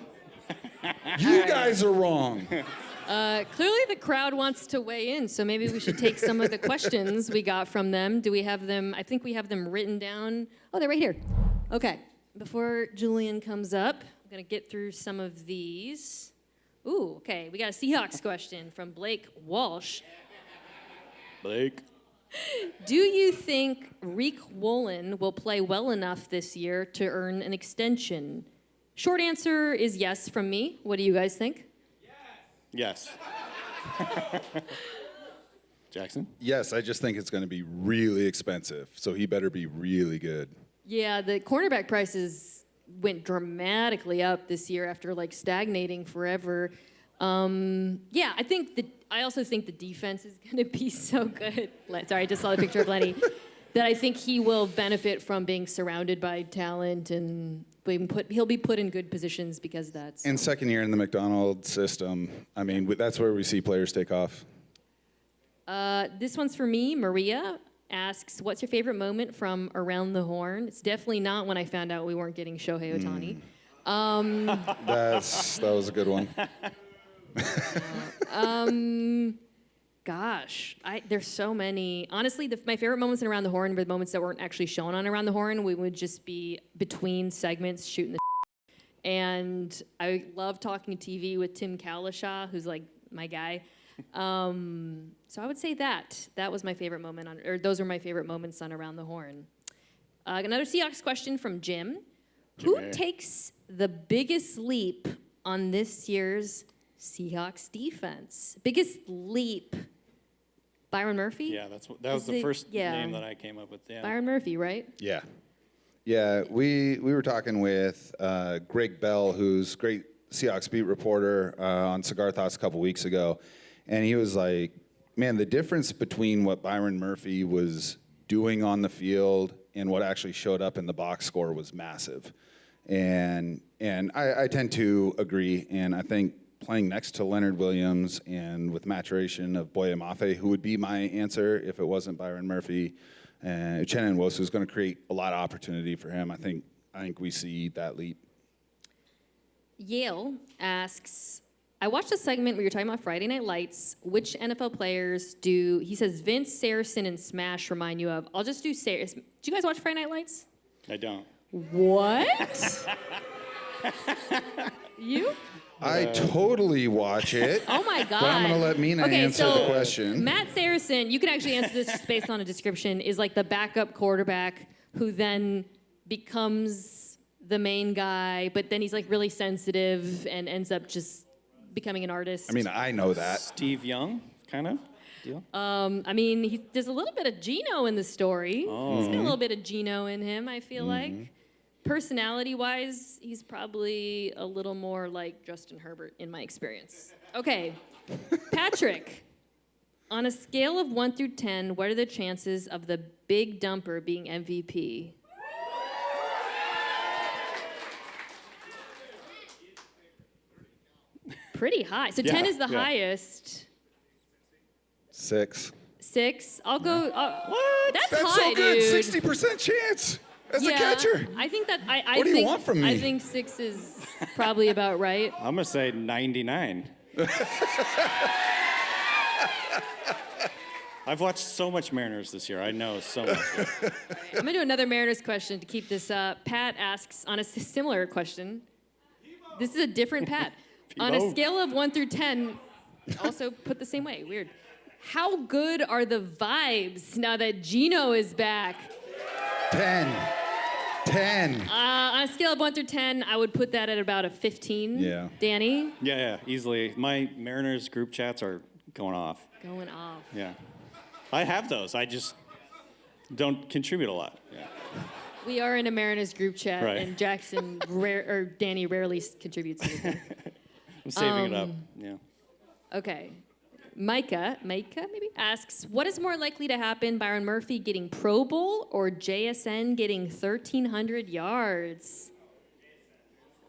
You guys are wrong. Clearly the crowd wants to weigh in, so maybe we should take some of the questions we got from them. Do we have them? I think we have them written down. Oh, they're right here. Okay. before Julian comes up, I'm going to get through some of these. Ooh, okay. We got a Seahawks question from Blake Walsh. Blake. Do you think Reek Wolin will play well enough this year to earn an extension? Short answer is yes from me. What do you guys think? Yes. Jackson? Yes, I just think it's going to be really expensive, so he better be really good. Yeah, the cornerback prices went dramatically up this year after like stagnating forever. Yeah, I also think the defense is going to be so good. Sorry, I just saw the picture of Lenny. That I think he will benefit from being surrounded by talent and he'll be put in good positions because of that. So. And second year in the Macdonald system, I mean, that's where we see players take off. This one's for me. Maria asks, what's your favorite moment from Around the Horn? It's definitely not when I found out we weren't getting Shohei Ohtani. That was a good one. Gosh, there's so many. Honestly, my favorite moments in Around the Horn were the moments that weren't actually shown on Around the Horn. We would just be between segments shooting the and I love talking TV with Tim Kalishaw, who's like my guy. So I would say that was my favorite moment those were my favorite moments on Around the Horn. Another Seahawks question from Jim. Who takes the biggest leap on this year's Seahawks defense? Biggest leap. Byron Murphy? Yeah, that was the first name that I came up with. Yeah. Byron Murphy, right? Yeah. Yeah, we were talking with Greg Bell, who's a great Seahawks beat reporter on Cigar Thoughts a couple weeks ago. And he was like, man, the difference between what Byron Murphy was doing on the field and what actually showed up in the box score was massive. And I tend to agree. And I think playing next to Leonard Williams and with maturation of Boye Mafe, who would be my answer if it wasn't Byron Murphy, and Uchenna Nwosu is going to create a lot of opportunity for him. I think we see that leap. Yale asks, I watched a segment where you're talking about Friday Night Lights. Which NFL players he says Vince, Saracen, and Smash remind you of? I'll just do Saracen. Do you guys watch Friday Night Lights? I don't. What? You? I totally watch it. Oh my God. But I'm going to let Mina answer the question. Matt Saracen, you can actually answer this just based on a description, is like the backup quarterback who then becomes the main guy, but then he's like really sensitive and ends up just becoming an artist. I mean, I know that. Steve Young, kind of deal. I mean, there's a little bit of Geno in the story. Oh. He's got a little bit of Geno in him, I feel like. Personality-wise, he's probably a little more like Justin Herbert in my experience. Okay, Patrick, on a scale of 1 through 10, what are the chances of the big dumper being MVP? Pretty high. So 10 is the highest. 6. 6. I'll go. What? That's high, so good. dude. 60% chance as a catcher. I think that What do you want from me? I think 6 is probably about right. I'm gonna say 99. I've watched so much Mariners this year. I know so much. I'm gonna do another Mariners question to keep this up. Pat asks on a similar question. This is a different Pat. On a scale of 1 through 10, also put the same way. Weird. How good are the vibes now that Geno is back? 10. On a scale of 1 through 10, I would put that at about a 15. Yeah. Danny? Yeah, easily. My Mariners group chats are going off. Going off. Yeah. I have those. I just don't contribute a lot. Yeah. We are in a Mariners group chat, Right. and Danny rarely contributes anything. I'm saving it up. Yeah. Okay. Micah maybe asks, what is more likely to happen, Byron Murphy getting Pro Bowl or JSN getting 1,300 yards?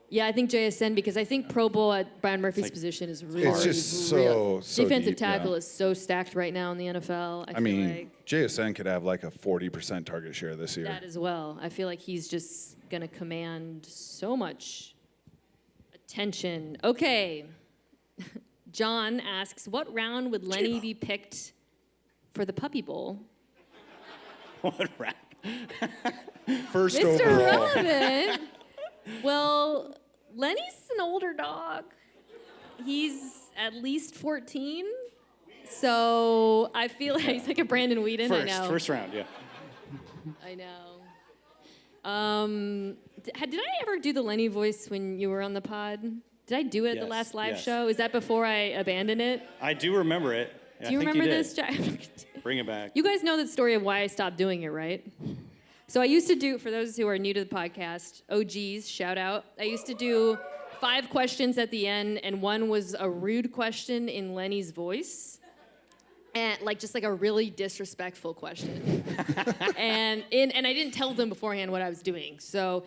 Yeah, I think JSN, because I think Pro Bowl at Byron Murphy's position is really It's just real. so Defensive deep, tackle yeah. is so stacked right now in the NFL. I I feel mean, like JSN could have like a 40% target share this year. that as well. I feel like he's just going to command so much attention. Okay. John asks, what round would Lenny be picked for the Puppy Bowl? What round? First Mr. overall. Relevant. Well, Lenny's an older dog. He's at least 14. So I feel like he's like a Brandon Whedon. I know. First round, yeah. I know. Did I ever do the Lenny voice when you were on the pod? Did I do it at the last live show? Is that before I abandoned it? I do remember it. Do you remember this? Bring it back. You guys know the story of why I stopped doing it, right? So I used to do, for those who are new to the podcast, OGs, shout out. I used to do 5 questions at the end, and one was a rude question in Lenny's voice. And just like a really disrespectful question. and I didn't tell them beforehand what I was doing. So,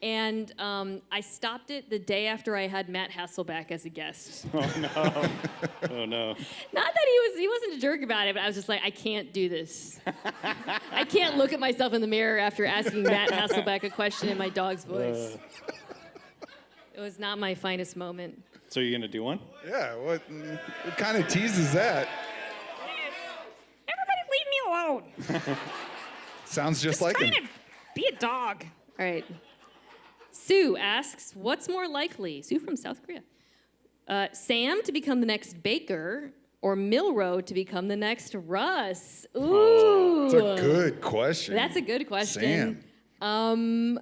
I stopped it the day after I had Matt Hasselbeck as a guest. Oh no. Oh no. Not that he wasn't a jerk about it, but I was just like, I can't do this. I can't look at myself in the mirror after asking Matt Hasselbeck a question in my dog's voice. It was not my finest moment. So you're gonna do one? Yeah, what kind of tease is that? Everybody leave me alone. Sounds just like him. Trying to be a dog. All right. Sue asks, what's more likely? Sue from South Korea. Sam to become the next Baker or Milroe to become the next Russ? Ooh. It's a good question. That's a good question. Sam.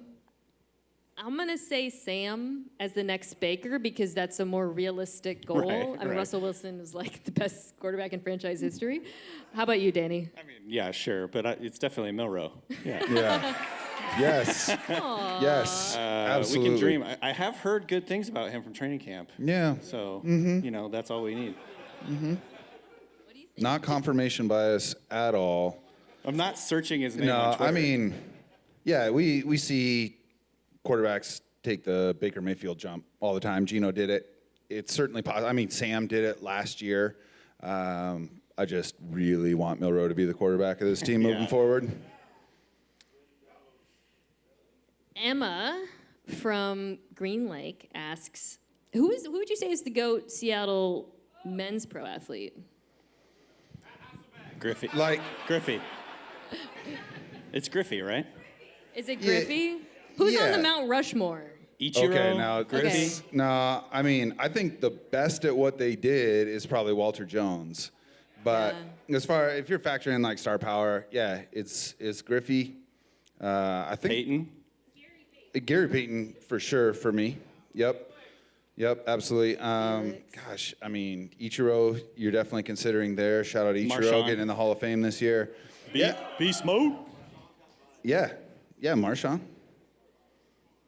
I'm going to say Sam as the next Baker because that's a more realistic goal. Right. Russell Wilson is like the best quarterback in franchise history. How about you, Danny? I mean, yeah, sure, but it's definitely Milroe. Yeah. Yeah. Yes. Yes. Absolutely. We can dream. I have heard good things about him from training camp. Yeah. So, that's all we need. Mm-hmm. What do you think? Not confirmation bias at all. I'm not searching his name on No, Twitter. I mean, yeah, we see quarterbacks take the Baker Mayfield jump all the time. Geno did it. It's certainly possible. I mean, Sam did it last year. I just really want Milroe to be the quarterback of this team moving forward. Emma from Green Lake asks, who would you say is the GOAT Seattle men's pro athlete? Griffey. Griffey. It's Griffey, right? Is it Griffey? Who's on the Yeah. Mount Rushmore? Ichiro. Okay, now Griffey. Okay. No, I mean, I think the best at what they did is probably Walter Jones. But as far if you're factoring in like star power, yeah, it's Griffey. I think Peyton. Gary Payton for sure for me. Yep, absolutely. Gosh, I mean, Ichiro, you're definitely considering there. Shout out to Ichiro Marshawn. getting in the Hall of Fame this year. Beast mode. Yeah, Marshawn.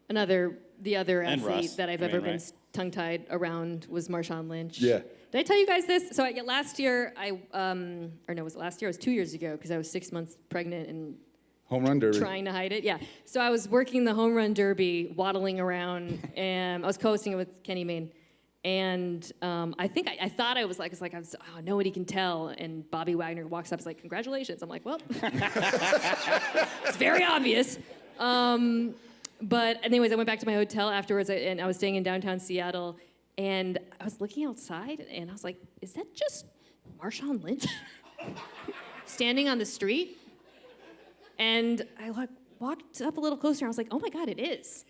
The other And athlete Russ, that I've I ever mean, been right. tongue-tied around was Marshawn Lynch. Yeah. Did I tell you guys this? So last year, was it last year? It was 2 years ago because I was 6 months pregnant and Home run derby. trying to hide it. Yeah. So I was working the home run derby, waddling around, and I was co-hosting it with Kenny Mayne. And I thought I was nobody can tell. And Bobby Wagner walks up, is like, congratulations. I'm like, well, it's very obvious. But anyways, I went back to my hotel afterwards, and I was staying in downtown Seattle, and I was looking outside, and I was like, is that just Marshawn Lynch standing on the street? And I walked up a little closer, and I was like, oh my God, it is.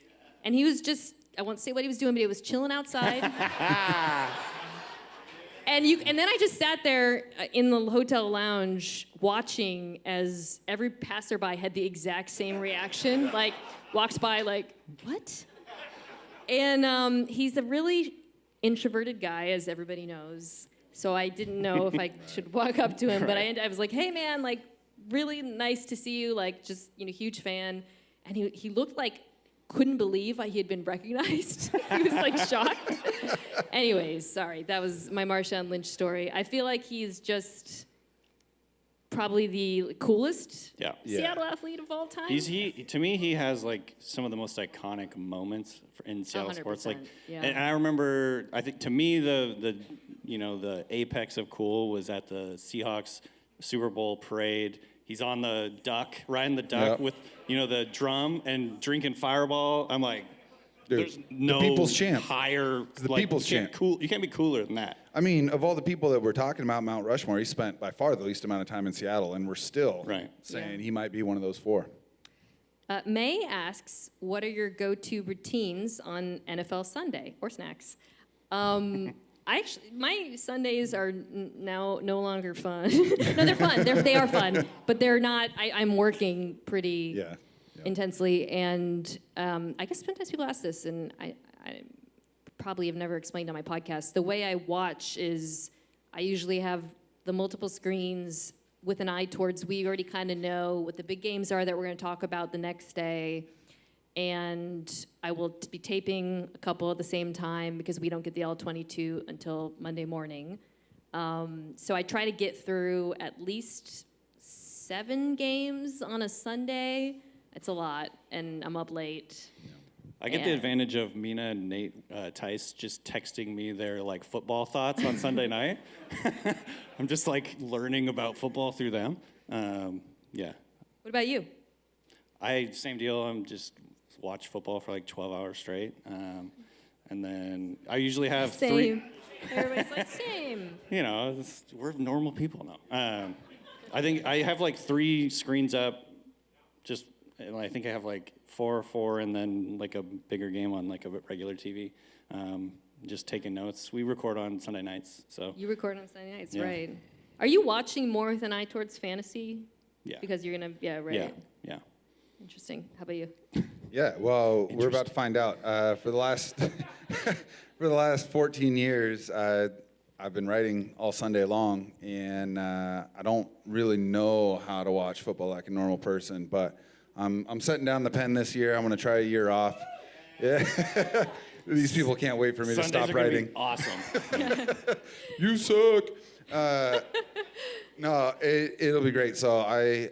And he was just, I won't say what he was doing, but he was chilling outside. And then I just sat there in the hotel lounge watching as every passerby had the exact same reaction, like walks by like, what? And he's a really introverted guy, as everybody knows. So I didn't know if I should walk up to him, but I was like, hey man, like really nice to see you, like just, huge fan. And he looked like couldn't believe he had been recognized. He was like shocked. Anyways, sorry, that was my Marshawn Lynch story. I feel like he's just probably the coolest Seattle athlete of all time. To me, he has like some of the most iconic moments in Seattle sports. Like, yeah. and I remember, I think to me the apex of cool was at the Seahawks Super Bowl parade. He's on the duck, riding the duck with the drum and drinking Fireball. I'm like, Dude, there's no the people's champ. higher. It's the people's champ. You can't be cooler than that. I mean, of all the people that we're talking about Mount Rushmore, he spent by far the least amount of time in Seattle, and we're still saying he might be one of those 4. May asks, what are your go-to routines on NFL Sunday or snacks? My Sundays are now no longer fun. No, they're fun. They are fun, but they're not. I'm working pretty intensely, and I guess sometimes people ask this, and I probably have never explained on my podcast. The way I watch is I usually have the multiple screens with an eye towards we already kind of know what the big games are that we're going to talk about the next day. And I will be taping a couple at the same time because we don't get the L22 until Monday morning. So I try to get through at least 7 games on a Sunday. It's a lot, and I'm up late. I get the advantage of Mina and Nate Tice just texting me their like football thoughts on Sunday night. I'm just like learning about football through them. Yeah. What about you? Same deal. I'm just watch football for like 12 hours straight. And then I usually have Same. Everybody's like, same. You know, we're normal people now. I think I have like 3 screens up. And I think I have like 4, and then like a bigger game on like a regular TV. Just taking notes. We record on Sunday nights, so. You record on Sunday nights, Yeah. right? Are you watching more with an eye towards fantasy? Yeah. Because you're gonna, right. Yeah. Interesting. How about you? Yeah, well, we're about to find out. For the last 14 years, I've been writing all Sunday long, and I don't really know how to watch football like a normal person, but I'm setting down the pen this year. I'm going to try a year off. Yeah. These people can't wait for me Sundays to stop are gonna be writing. awesome. You suck. No, it'll be great. So I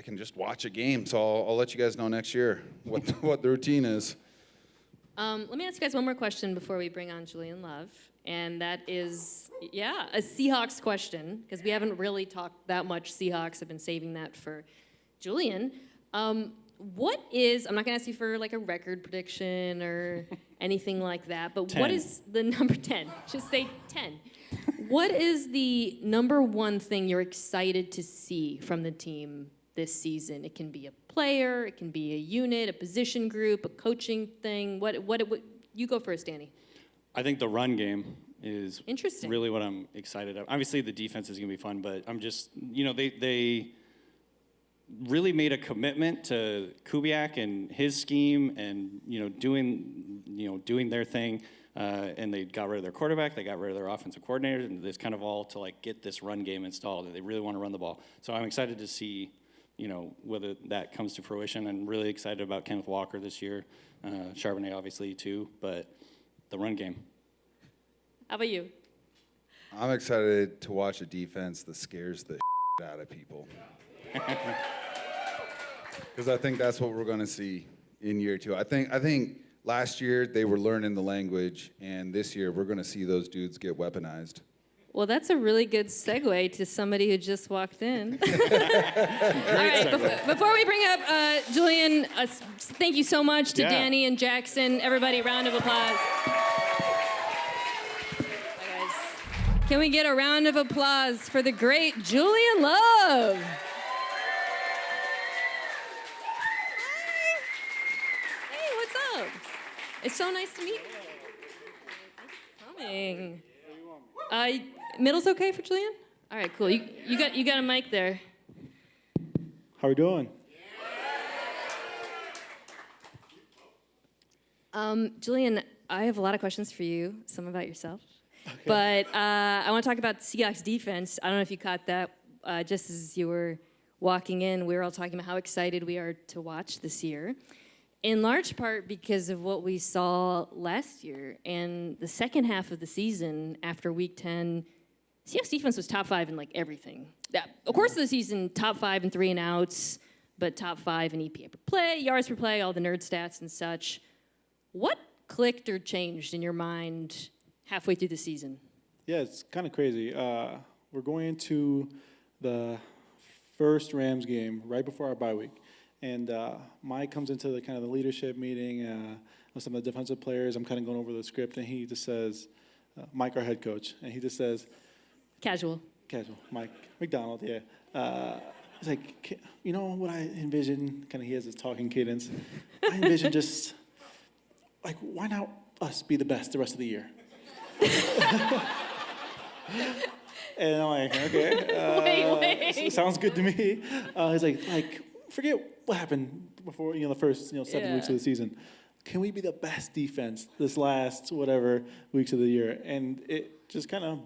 can just watch a game. So I'll let you guys know next year what the routine is. Let me ask you guys one more question before we bring on Julian Love. And that is, a Seahawks question, because we haven't really talked that much Seahawks. I've been saving that for Julian. I'm not going to ask you for like a record prediction or anything like that, but 10. What is the number 10? Just say 10. What is the number one thing you're excited to see from the team this season? It can be a player, it can be a unit, a position group, a coaching thing. What you go first, Danny. I think the run game is Interesting. really what I'm excited about. Obviously, the defense is going to be fun, but I'm just, they really made a commitment to Kubiak and his scheme and, doing their thing. And they got rid of their quarterback, they got rid of their offensive coordinators, and it's kind of all to like get this run game installed. They really want to run the ball. So I'm excited to see, whether that comes to fruition. I'm really excited about Kenneth Walker this year. Charbonnet obviously too, but the run game. How about you? I'm excited to watch a defense that scares the out of people. Because I think that's what we're going to see in year 2. I think last year they were learning the language, and this year we're going to see those dudes get weaponized. Well, that's a really good segue to somebody who just walked in. All right, before we bring up Julian, thank you so much to Danny and Jackson. Everybody, round of applause. Hi, guys. Can we get a round of applause for the great Julian Love? Hey, what's up? It's so nice to meet you. Coming. Middle's okay for Julian? All right, cool. You got a mic there. How we doing? Julian, I have a lot of questions for you, some about yourself. Okay. But I want to talk about Seahawks defense. I don't know if you caught that. Just as you were walking in, we were all talking about how excited we are to watch this year. In large part because of what we saw last year. And the second half of the season, after Week 10, Seahawks defense was top 5 in like everything. Of course, the season top 5 in 3 and outs, but top 5 in EPA per play, yards per play, all the nerd stats and such. What clicked or changed in your mind halfway through the season? Yeah, it's kind of crazy. We're going into the first Rams game right before our bye week. And Mike comes into the kind of the leadership meeting with some of the defensive players. I'm kind of going over the script, and he just says, Mike, our head coach, and he just says, Casual, Mike Macdonald, yeah. he's like, you know what I envision? Kind of, he has his talking cadence. I envision just like, why not us be the best the rest of the year? And I'm like, okay, Wait. sounds good to me. He's like, forget what happened before, the first, 7 weeks of the season. Can we be the best defense this last whatever weeks of the year? And it just kind of,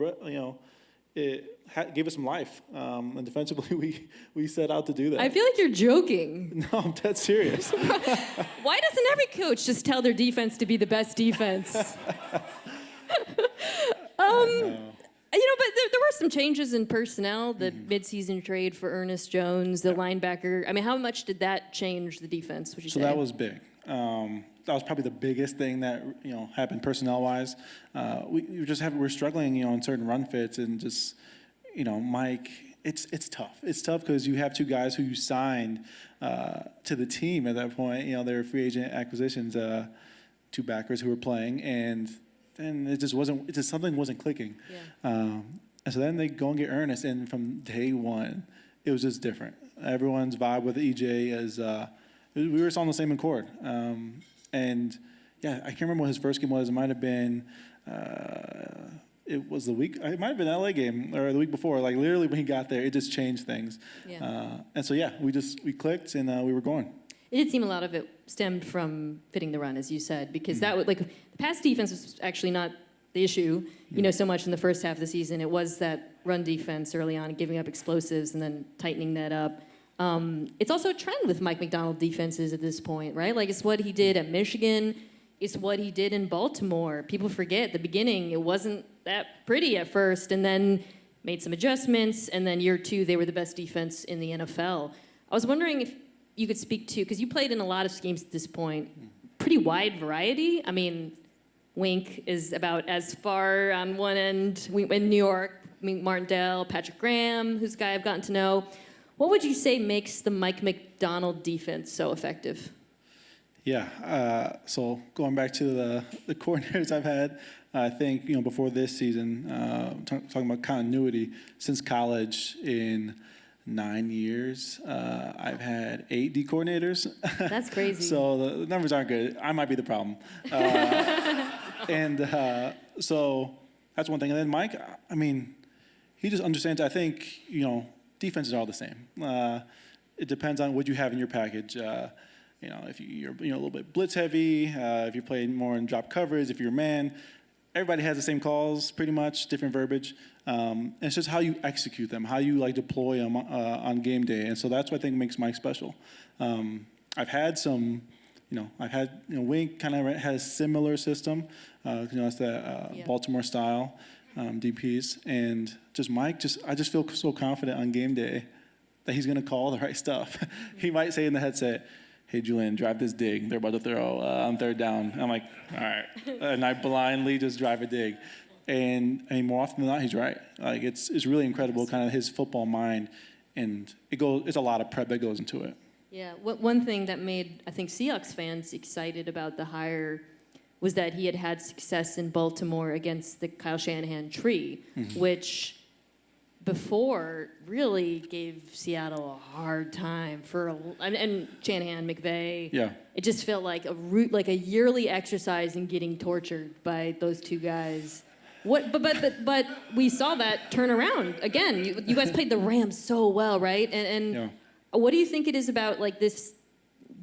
gave us some life. And defensively, we set out to do that. I feel like you're joking. No, I'm dead serious. Why doesn't every coach just tell their defense to be the best defense? But there were some changes in personnel, the midseason trade for Ernest Jones, the linebacker. I mean, how much did that change the defense, would you say? So that was big. That was probably the biggest thing that happened personnel-wise. We're struggling, in certain run fits, and just Mike. It's tough. It's tough because you have two guys who you signed to the team at that point. They were free agent acquisitions, two backers who were playing, and it just something wasn't clicking. Yeah. And so then they go and get Ernest, and from day one, it was just different. Everyone's vibe with EJ is we were just on the same accord. And yeah, I can't remember what his first game was. It might have been it might have been the LA game or the week before. Like literally when he got there, it just changed things. Yeah. And so yeah, we clicked and we were going. It did seem a lot of it stemmed from fitting the run, as you said, because that would, the pass defense was actually not the issue, so much in the first half of the season. It was that run defense early on, giving up explosives and then tightening that up. It's also a trend with Mike Macdonald defenses at this point, right? Like, it's what he did at Michigan. It's what he did in Baltimore. People forget at the beginning, it wasn't that pretty at first, and then made some adjustments, and then year 2, they were the best defense in the NFL. I was wondering if you could speak to, because you played in a lot of schemes at this point, pretty wide variety. I mean, Wink is about as far on one end in New York. I mean, Martindale, Patrick Graham, who's a guy I've gotten to know. What would you say makes the Mike Macdonald defense so effective? Yeah, so going back to the coordinators I've had, I think, before this season, talking about continuity, since college in 9 years, I've had 8 D coordinators. That's crazy. So the numbers aren't good. I might be the problem. So that's one thing. And then Mike, I mean, he just understands, I think, defenses are all the same. It depends on what you have in your package. If you're a little bit blitz heavy, if you're playing more in drop coverage, if you're a man, everybody has the same calls, pretty much, different verbiage. And it's just how you execute them, how you deploy them on game day. And so that's what I think makes Mike special. I've had some, Wink kind of has a similar system. It's that Baltimore style DPs. And just Mike, I just feel so confident on game day that he's going to call the right stuff. He might say in the headset, "Hey, Julian, drive this dig. They're about to throw on third down." I'm like, all right. And I blindly just drive a dig. And more often than not, he's right. It's really incredible, kind of his football mind. And it's a lot of prep that goes into it. Yeah, one thing that made, I think, Seahawks fans excited about the hire was that he had success in Baltimore against the Kyle Shanahan tree, which before really gave Seattle a hard time and Shanahan, McVay. Yeah. It just felt like a yearly exercise in getting tortured by those two guys. But we saw that turn around again. You guys played the Rams so well, right? And what do you think it is about this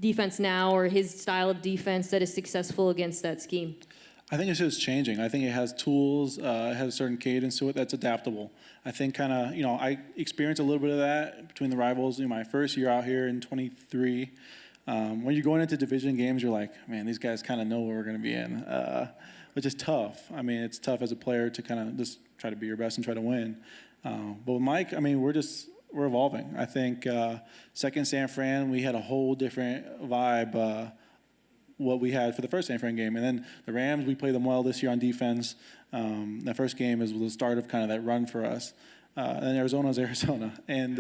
defense now, or his style of defense, that is successful against that scheme? I think it's just changing. I think it has tools, it has a certain cadence to it that's adaptable. I think I experienced a little bit of that between the rivals. My first year out here in 23, when you're going into division games, you're like, man, these guys kind of know what we're going to be in, which is tough. I mean, it's tough as a player to kind of just try to be your best and try to win. But with Mike, I mean, we're evolving. I think second San Fran, we had a whole different vibe, what we had for the first San Fran game. And then the Rams, we played them well this year on defense. That first game was the start of kind of that run for us. And then Arizona's Arizona. And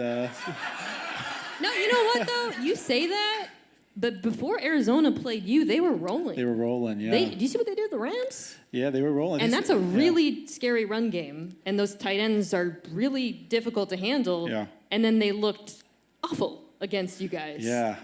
No, you know what, though? You say that, but before Arizona played you, they were rolling. they were rolling, yeah. Do you see what they did with the Rams? Yeah, they were rolling. And that's a really scary run game. And those tight ends are really difficult to handle. Yeah. And then they looked awful against you guys. Yeah,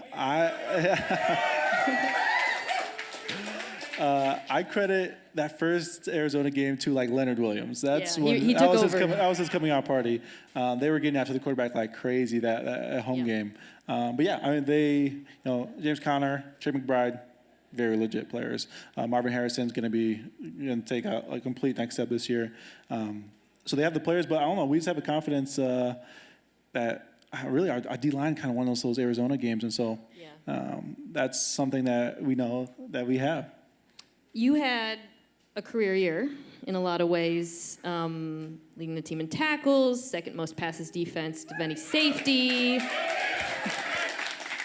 I credit that first Arizona game to like Leonard Williams. That's Yeah, when he that took was over. that was his coming out party. They were getting after the quarterback like crazy that home Yeah. game. But yeah, I mean James Conner, Trey McBride, very legit players. Marvin Harrison's going to take a complete next step this year. So they have the players, but I don't know. We just have the confidence that really our D-line kind of won those Arizona games, and so that's something that we know that we have. You had a career year in a lot of ways, leading the team in tackles, second most passes defense of any safety.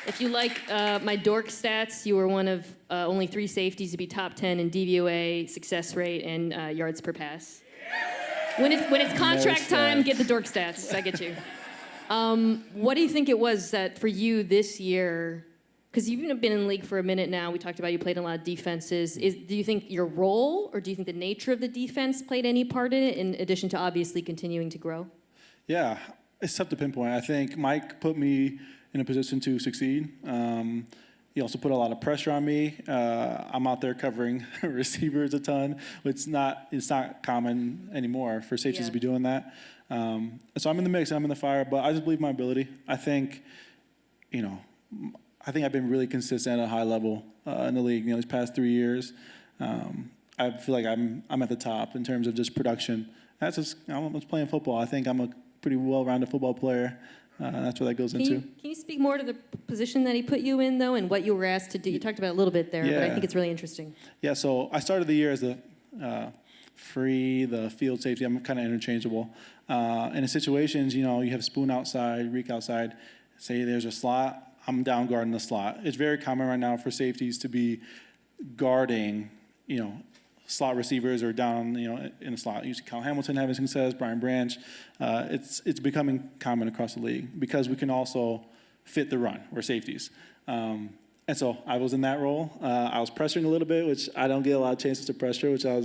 If you like my dork stats, you were one of only 3 safeties to be top 10 in DVOA, success rate, and yards per pass. When it's contract time, get the dork stats. I get you. What do you think it was that for you this year? Because you've been in the league for a minute now. We talked about you played in a lot of defenses. Do you think your role, or do you think the nature of the defense played any part in it, in addition to obviously continuing to grow? Yeah, it's tough to pinpoint. I think Mike put me in a position to succeed. He also put a lot of pressure on me. I'm out there covering receivers a ton, which it's not common anymore for safeties to be doing that. So I'm in the mix, I'm in the fire, but I just believe my ability. I think I've been really consistent at a high level in the league. These past 3 years, I feel like I'm at the top in terms of just production. I'm just playing football. I think I'm a pretty well-rounded football player. That's what that goes into. Can you speak more to the position that he put you in, though, and what you were asked to do? You talked about it a little bit there, but I think it's really interesting. Yeah, so I started the year as the field safety. I'm kind of interchangeable. In situations, you have Spoon outside, Reek outside. Say there's a slot, I'm down guarding the slot. It's very common right now for safeties to be guarding, slot receivers or down, in a slot. You see Kyle Hamilton having success, Brian Branch. It's becoming common across the league because we can also fit the run. We're safeties. And so I was in that role. I was pressuring a little bit, which I don't get a lot of chances to pressure, which I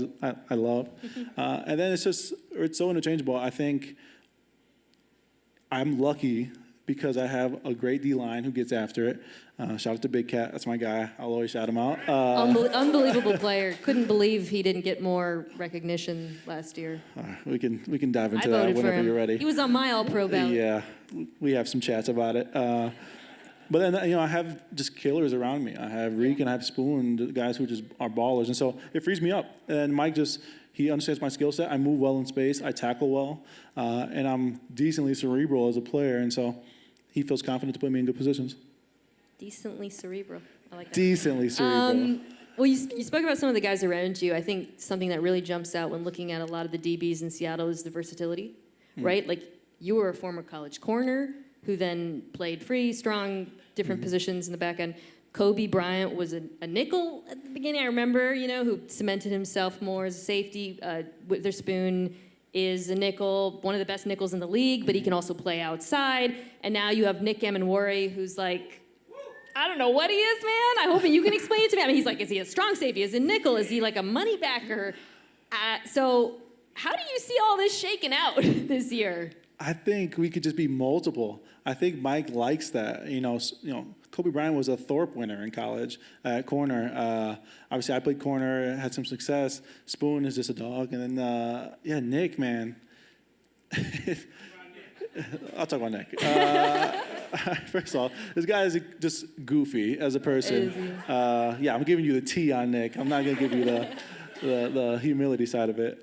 love. And then it's so interchangeable. I think I'm lucky because I have a great D-line who gets after it. Shout out to Big Cat. That's my guy. I'll always shout him out. Unbelievable player. Couldn't believe he didn't get more recognition last year. We can dive into I that voted for whenever him. you're ready. He was on my All-Pro ballot. Yeah, we have some chats about it. But then, I have just killers around me. I have Reek and I have Spoon, the guys who just are ballers. And so it frees me up. And Mike he understands my skill set. I move well in space. I tackle well. And I'm decently cerebral as a player. And so he feels confident to put me in good positions. Decently cerebral. I like that. Decently cerebral. Well, you spoke about some of the guys around you. I think something that really jumps out when looking at a lot of the DBs in Seattle is the versatility, right? Like, you were a former college corner who then played free, strong, different positions in the back end. Kobe Bryant was a nickel at the beginning, I remember, who cemented himself more as a safety. Witherspoon is a nickel, one of the best nickels in the league, but he can also play outside. And now you have Nick Gammon-Worry, who's like, I don't know what he is, man. I'm hoping you can explain it to me. I mean, he's like, is he a strong safety? Is he a nickel? Is he like a money backer? So how do you see all this shaking out this year? I think we could just be multiple. I think Mike likes that. Kobe Bryant was a Thorpe winner in college at corner. Obviously, I played corner, had some success. Spoon is just a dog. And then, Nick, man. I'll talk about Nick. First of all, this guy is just goofy as a person. I'm giving you the tea on Nick. I'm not going to give you the humility side of it.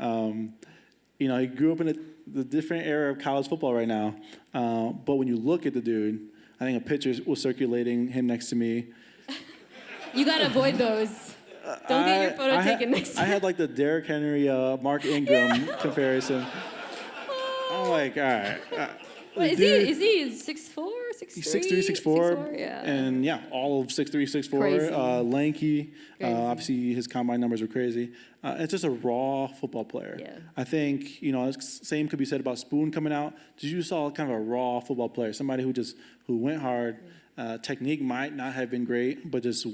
He grew up in the different era of college football right now. But when you look at the dude, I think a picture was circulating him next to me. You got to avoid those. Don't get your photo taken next to I had like the Derrick Henry, Mark Ingram comparison. I'm like, all right. Is he 6'4", 6'3"? He's 6'3", 6'4", yeah. and all of 6'3", 6'4", Crazy. lanky. Crazy. Obviously, his combine numbers are crazy. It's just a raw football player. Yeah. I think, same could be said about Spoon coming out. You saw kind of a raw football player, somebody who went hard. Technique might not have been great, but just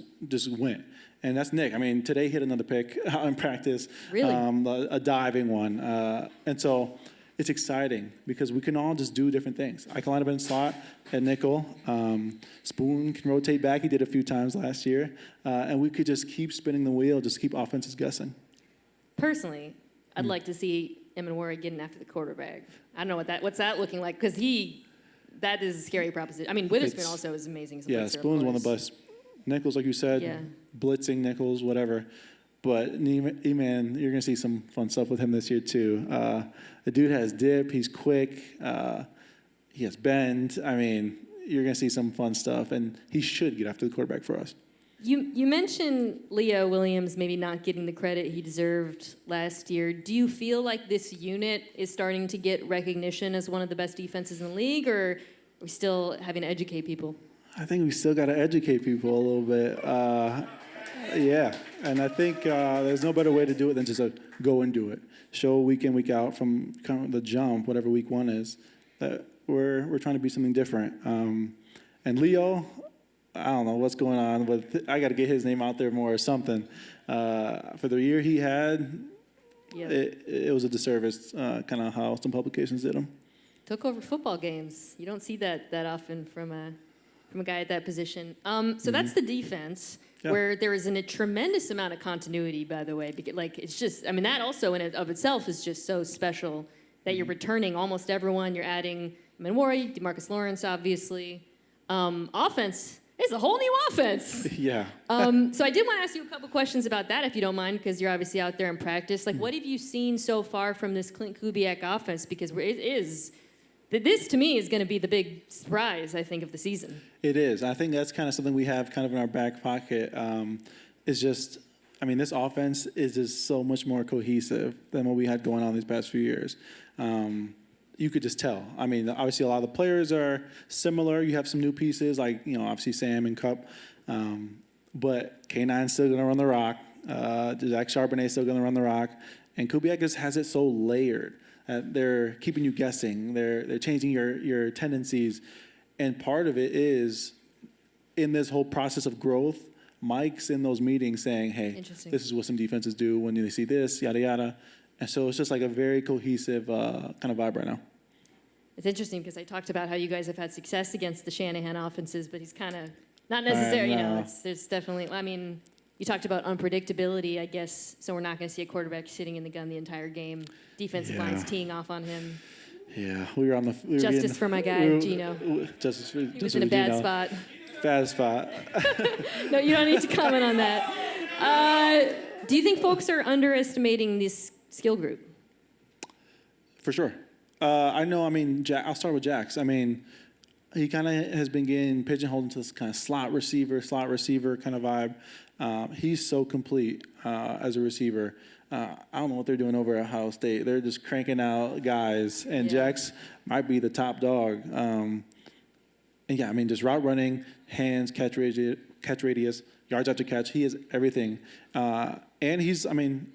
went. And that's Nick. I mean, today he hit another pick out in practice. Really? A diving one. And so it's exciting because we can all just do different things. I can line up in slot at nickel. Spoon can rotate back. He did a few times last year. And we could just keep spinning the wheel, just keep offenses guessing. Personally, I'd like to see Emanwari getting after the quarterback. I don't know what's that looking like, because that is a scary proposition. I mean, Witherspoon also is amazing as a blitzer, Spoon's of one of the course. best. Nichols, like you said, Yeah. blitzing Nichols, whatever. But E-Man, you're going to see some fun stuff with him this year, too. The dude has dip. He's quick. He has bend. I mean, you're going to see some fun stuff. And he should get after the quarterback for us. You mentioned Leo Williams maybe not getting the credit he deserved last year. Do you feel like this unit is starting to get recognition as one of the best defenses in the league, or are we still having to educate people? I think we still got to educate people a little bit. Yeah, and I think there's no better way to do it than just go and do it. Show week in, week out from kind of the jump, whatever week one is, that we're trying to be something different. And Leo, I don't know what's going on, but I got to get his name out there more or something. For the year he had, Yeah. it was a disservice, kind of how some publications did him. Took over football games. You don't see that often from a guy at that position. So that's the defense, where there is a tremendous amount of continuity, by the way. Like, it's just, I mean, that also in and of itself is just so special that you're returning almost everyone. You're adding Manwari, DeMarcus Lawrence, obviously. Offense, it's a whole new offense. Yeah. So I did want to ask you a couple questions about that, if you don't mind, because you're obviously out there in practice. Like, what have you seen so far from this Clint Kubiak offense? Because this, to me, is going to be the big surprise, I think, of the season. It is. I think that's kind of something we have kind of in our back pocket. It's just, I mean, this offense is just so much more cohesive than what we had going on these past few years. You could just tell. I mean, obviously a lot of the players are similar. You have some new pieces like, obviously Sam and Cup. But K9's still going to run the rock. Zach Charbonnet's still going to run the rock. And Kubiak just has it so layered. They're keeping you guessing. They're changing your tendencies. And part of it is, in this whole process of growth, Mike's in those meetings saying, hey, this is what some defenses do when they see this, yada, yada. And so it's just like a very cohesive kind of vibe right now. It's interesting because I talked about how you guys have had success against the Shanahan offenses, but he's kind of not necessarily, there's definitely, I mean, you talked about unpredictability, I guess, so we're not going to see a quarterback sitting in the gun the entire game. Defensive line's teeing off on him. Yeah, we were Justice for my guy, Gino. He was in a bad spot. Bad spot. No, you don't need to comment on that. Do you think folks are underestimating this skill group? For sure. I know, I mean, I'll start with Jax. I mean, he kind of has been getting pigeonholed into this kind of slot receiver kind of vibe. He's so complete as a receiver. I don't know what they're doing over at Ohio State. They're just cranking out guys, and Jax might be the top dog. And yeah, I mean, just route running, hands, catch radius, yards after catch. He is everything. And he's, I mean,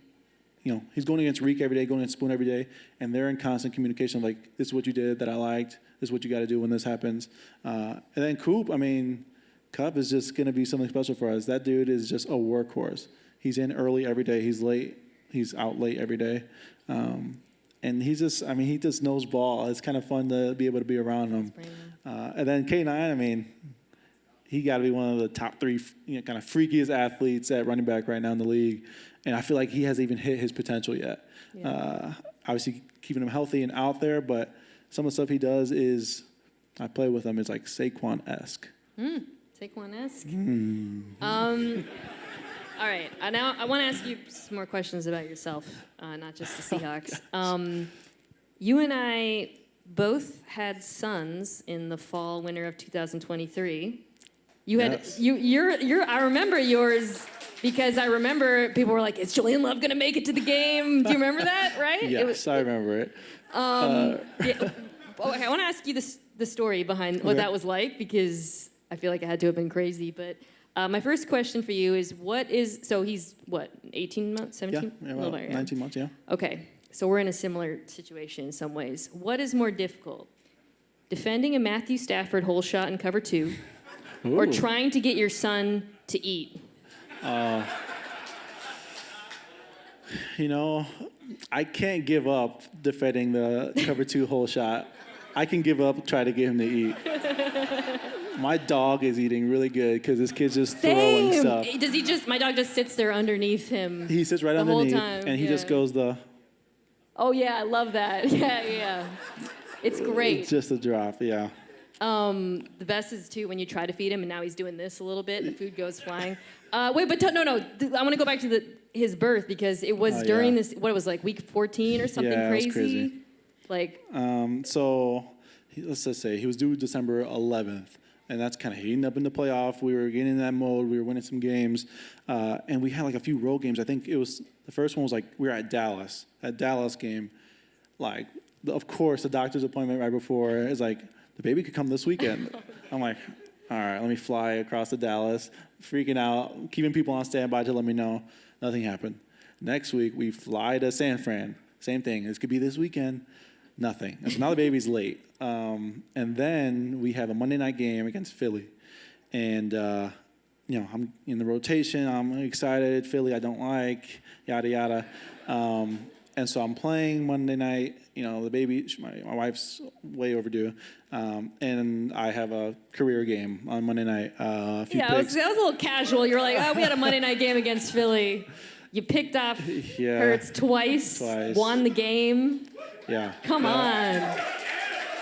he's going against Reek every day, going against Spoon every day, and they're in constant communication. Like, this is what you did that I liked. This is what you got to do when this happens. And then Coop, I mean, Cup is just going to be something special for us. That dude is just a workhorse. He's in early every day. He's late. He's out late every day. And he just knows ball. It's kind of fun to be able to be around him. And then K9, I mean, he got to be one of the top three kind of freakiest athletes at running back right now in the league. And I feel like he hasn't even hit his potential yet. Obviously, keeping him healthy and out there, but some of the stuff he does is, I play with him, it's like Saquon-esque. Saquon-esque? All right, now I want to ask you some more questions about yourself, not just the Seahawks. You and I both had sons in the fall, winter of 2023. You had I remember yours because I remember people were like, "Is Julian Love going to make it to the game?" Do you remember that? Right? Yes, I remember it. I want to ask you the story behind what that was like, because I feel like it had to have been crazy. But my first question for you is, so he's what, 18 months, 17? Yeah, about 19 months, yeah. Okay, so we're in a similar situation in some ways. What is more difficult, defending a Matthew Stafford hole shot in cover 2, or trying to get your son to eat? You know, I can't give up defending the cover 2 hole shot. I can give up, try to get him to eat. My dog is eating really good because this kid's just throwing stuff. Does he just? My dog just sits there underneath him. He sits right the underneath, whole time, and he just goes Oh yeah, I love that. Yeah. It's great. It's just a drop, yeah. The best is too when you try to feed him and now he's doing this a little bit and the food goes flying. Wait, but no. I want to go back to his birth because it was during this. What it was like week 14 or something crazy. It was crazy. Like. Let's just say he was due December 11th. And that's kind of heating up in the playoff. We were getting in that mode. We were winning some games. And we had like a few road games. I think it was, the first one was like, we were at Dallas game. Like, of course, the doctor's appointment right before is like, the baby could come this weekend. I'm like, all right, let me fly across to Dallas. Freaking out, keeping people on standby to let me know. Nothing happened. Next week, we fly to San Fran. Same thing. This could be this weekend. Nothing. And so now the baby's late. And then we have a Monday night game against Philly. And, I'm in the rotation. I'm excited. Philly, I don't like, yada, yada. And so I'm playing Monday night. The baby, my wife's way overdue. And I have a career game on Monday night. That was a little casual. You were like, we had a Monday night game against Philly. You picked off Hurts twice, won the game. Yeah. Come on.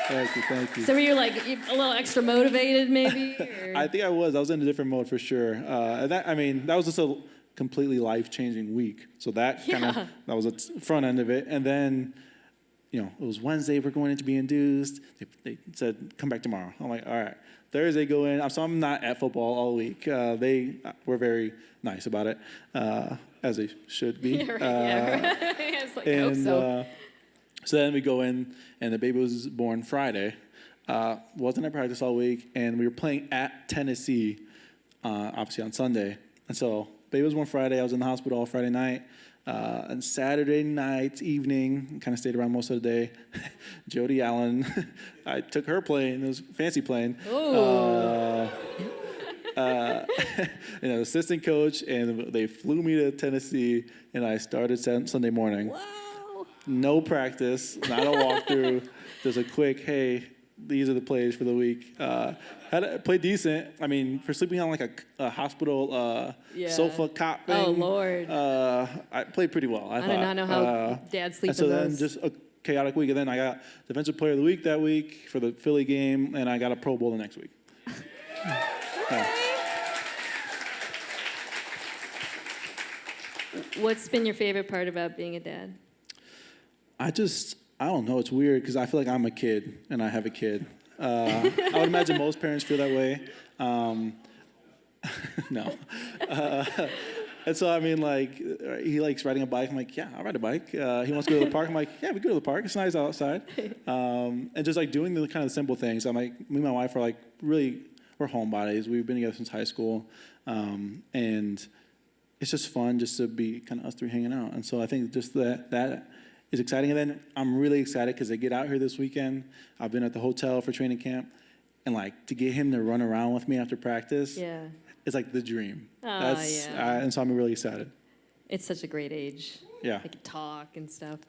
Thank you. So were you like a little extra motivated maybe? Or? I think I was. I was in a different mode for sure. That was just a completely life-changing week. So that that was the front end of it. And then, it was Wednesday. We're going in to be induced. They said, come back tomorrow. I'm like, all right. Thursday go in. So I'm not at football all week. They were very nice about it, as they should be. It's like, I hope so. So then we go in, and the baby was born Friday. Wasn't at practice all week, and we were playing at Tennessee, obviously on Sunday. And so baby was born Friday. I was in the hospital all Friday night. And Saturday night, evening, kind of stayed around most of the day. Jody Allen, I took her plane. It was a fancy plane. Assistant coach, and they flew me to Tennessee, and I started Sunday morning. Wow. No practice, not a walkthrough, just a quick, hey, these are the plays for the week. Played decent. I mean, for sleeping on like a hospital sofa cot thing. Oh, Lord. I played pretty well, I thought. I do not know how Dad sleeps in those. And so then just a chaotic week. And then I got Defensive Player of the Week that week for the Philly game, and I got a Pro Bowl the next week. What's been your favorite part about being a dad? I don't know. It's weird because I feel like I'm a kid and I have a kid. I would imagine most parents feel that way. No. And so, I mean, like, he likes riding a bike. I'm like, yeah, I'll ride a bike. He wants to go to the park. I'm like, yeah, we go to the park. It's nice outside. And just like doing the kind of simple things. I'm like, me and my wife are like really, we're homebodies. We've been together since high school. And it's just fun just to be kind of us three hanging out. And so I think just that is exciting. And then I'm really excited because they get out here this weekend. I've been at the hotel for training camp. And like to get him to run around with me after practice, it's like the dream. And so I'm really excited. It's such a great age. Yeah. They can talk and stuff.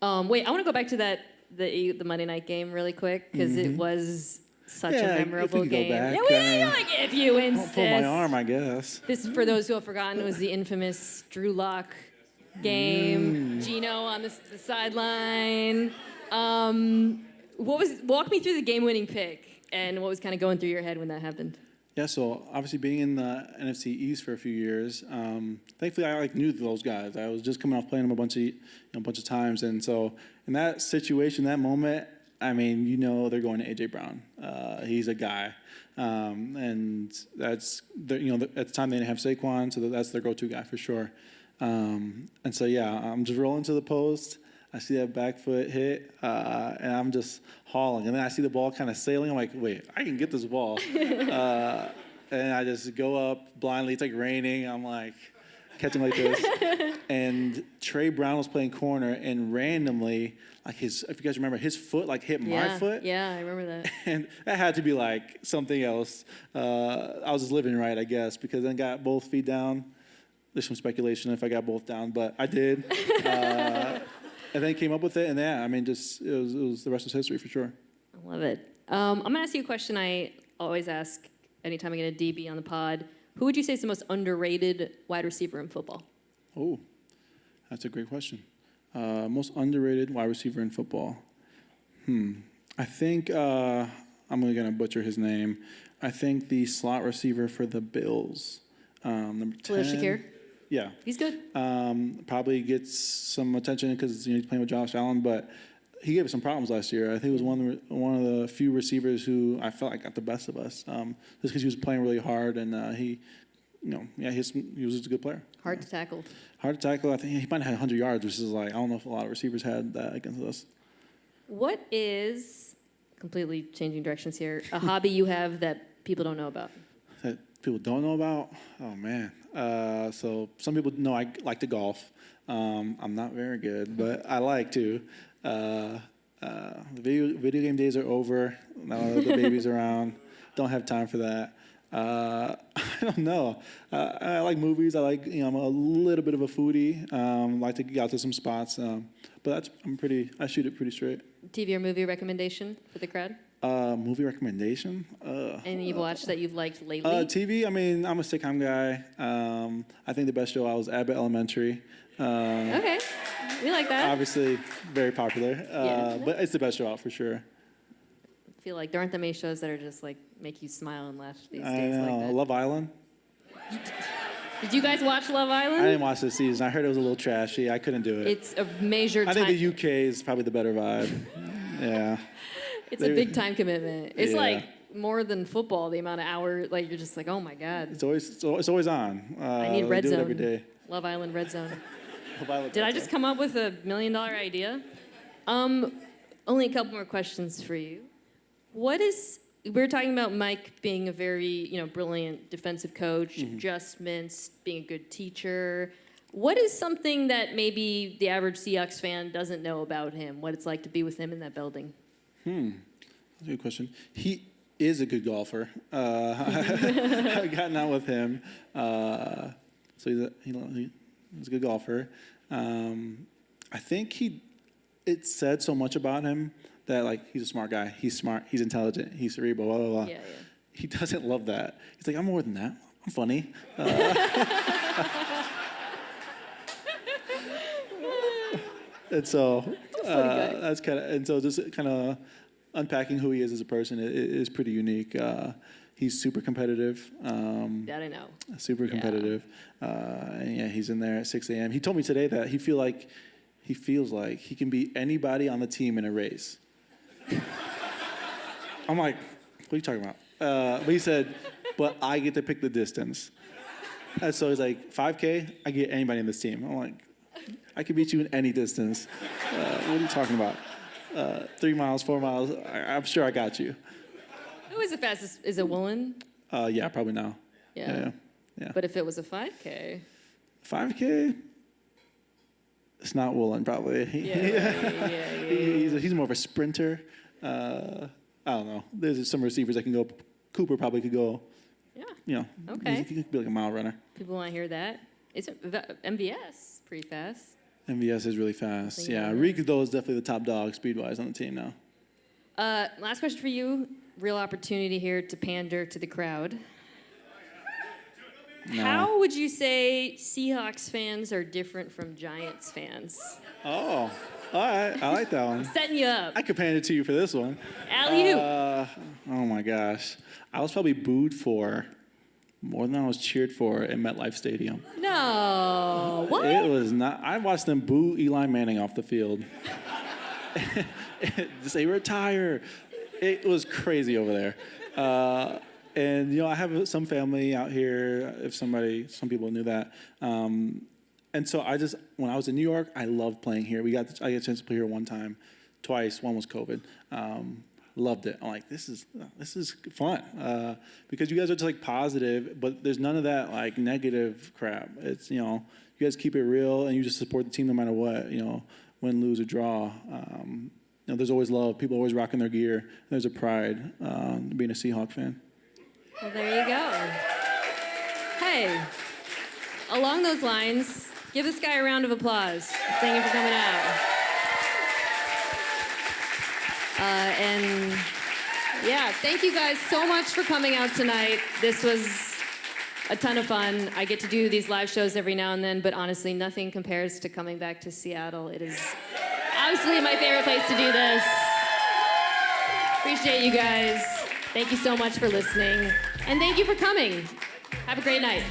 Wait, I want to go back to the Monday night game really quick because it was such a memorable game. If you insist. Pull my arm, I guess. This, for those who have forgotten, was the infamous Drew Lock game. Gino on the sideline. Walk me through the game-winning pick and what was kind of going through your head when that happened. Yeah, so obviously being in the NFC East for a few years, thankfully I knew those guys. I was just coming off playing them a bunch of times, and so in that situation, that moment, I mean, they're going to AJ Brown. He's a guy, and that's at the time they didn't have Saquon, so that's their go-to guy for sure. And so I'm just rolling to the post. I see that back foot hit, and I'm just hauling. And then I see the ball kind of sailing. I'm like, wait, I can get this ball. And I just go up blindly. It's like raining. I'm like catching like this. And Trey Brown was playing corner, and randomly, like if you guys remember, his foot like hit my foot. Yeah, I remember that. And that had to be like something else. I was just living right, I guess, because then got both feet down. there's some speculation if I got both down, but I did. And then came up with it, and yeah, I mean, just it was the rest is history for sure. I love it. I'm gonna ask you a question I always ask anytime I get a DB on the pod. Who would you say is the most underrated wide receiver in football? Oh, that's a great question. Most underrated wide receiver in football. I think I'm gonna butcher his name. I think the slot receiver for the Bills, number 10. Shakir? Yeah. He's good. Probably gets some attention because he's playing with Josh Allen, but he gave us some problems last year. I think he was one of the few receivers who I felt like got the best of us, just because he was playing really hard and he was just a good player. Hard to tackle. Hard to tackle. I think he might have had 100 yards, which is like I don't know if a lot of receivers had that against us. What is, completely changing directions here, a hobby you have that people don't know about? That people don't know about? Oh, man. So some people know I like to golf. I'm not very good, but I like to. Video game days are over. Now the baby's around. Don't have time for that. I don't know. I like movies. I like, I'm a little bit of a foodie. Like to get out to some spots. But I shoot it pretty straight. TV or movie recommendation for the crowd? Movie recommendation? Any you've watched that you've liked lately? TV, I mean, I'm a sitcom guy. I think the best show out was Abbott Elementary. Okay, we like that. Obviously, very popular. Yeah. But it's the best show out for sure. I feel like there aren't that many shows that are just like make you smile and laugh these I days know. like that. Love Island? Did you guys watch Love Island? I didn't watch this season. I heard it was a little trashy. I couldn't do it. It's a major I time. think the UK is probably the better vibe. Yeah. It's a big time commitment. It's Yeah. like more than football, the amount of hours, like you're just like, oh my God. It's always on. I need Red do Zone. it every day. Love Island Red Zone. Love Island Did I Red just Zone. come up with $1 million idea? Only a couple more questions for you. We were talking about Mike being a very, brilliant defensive coach, adjustments, being a good teacher. What is something that maybe the average Seahawks fan doesn't know about him? What it's like to be with him in that building? That's a good question. He is a good golfer. I've gotten out with him. So he's a good golfer. I think it said so much about him that, like, he's a smart guy. He's smart. He's intelligent. He's cerebral, blah, blah, blah. Yeah. He doesn't love that. He's like, I'm more than that. I'm funny. And so that's kind of, and so just kind of unpacking who he is as a person is pretty unique. He's super competitive. That I know. Super competitive. And yeah, he's in there at 6 a.m. He told me today that he feels like he can beat anybody on the team in a race. I'm like, what are you talking about? But he said, but I get to pick the distance. And so he's like, 5K, I get anybody in this team. I'm like, I can beat you in any distance. What are you talking about? 3 miles, 4 miles, I'm sure I got you. Who is the fastest? Is it Woolen? Yeah, probably now. Yeah. Yeah. But if it was a 5K? 5K? It's not Woolen, probably. Yeah. He's more of a sprinter. I don't know. There's some receivers that can go. Cooper probably could go. Yeah. Okay. He could be like a mile runner. People want to hear that. It's MVS pretty fast. MVS is really fast. Something Yeah, like that. Reek though is definitely the top dog speed-wise on the team now. Last question for you. Real opportunity here to pander to the crowd. No. How would you say Seahawks fans are different from Giants fans? Oh, all right. I like that one. Setting you up. I could hand it to you for this one. Alley-oop. Oh my gosh. I was probably booed for more than I was cheered for at MetLife Stadium. No. What? It was not. I watched them boo Eli Manning off the field. Say retire. It was crazy over there. And I have some family out here. Some people knew that. And so when I was in New York, I loved playing here. I got a chance to play here one time, twice. One was COVID. Loved it. I'm like, this is fun because you guys are just like positive, but there's none of that like negative crap. It's you guys keep it real and you just support the team no matter what. Win, lose, or draw. There's always love. People are always rocking their gear. There's a pride being a Seahawk fan. Well, there you go. Hey, along those lines, give this guy a round of applause. Thank you for coming out. And yeah, thank you guys so much for coming out tonight. This was a ton of fun. I get to do these live shows every now and then, but honestly, nothing compares to coming back to Seattle. It is absolutely my favorite place to do this. Appreciate you guys. Thank you so much for listening. And thank you for coming. Have a great night.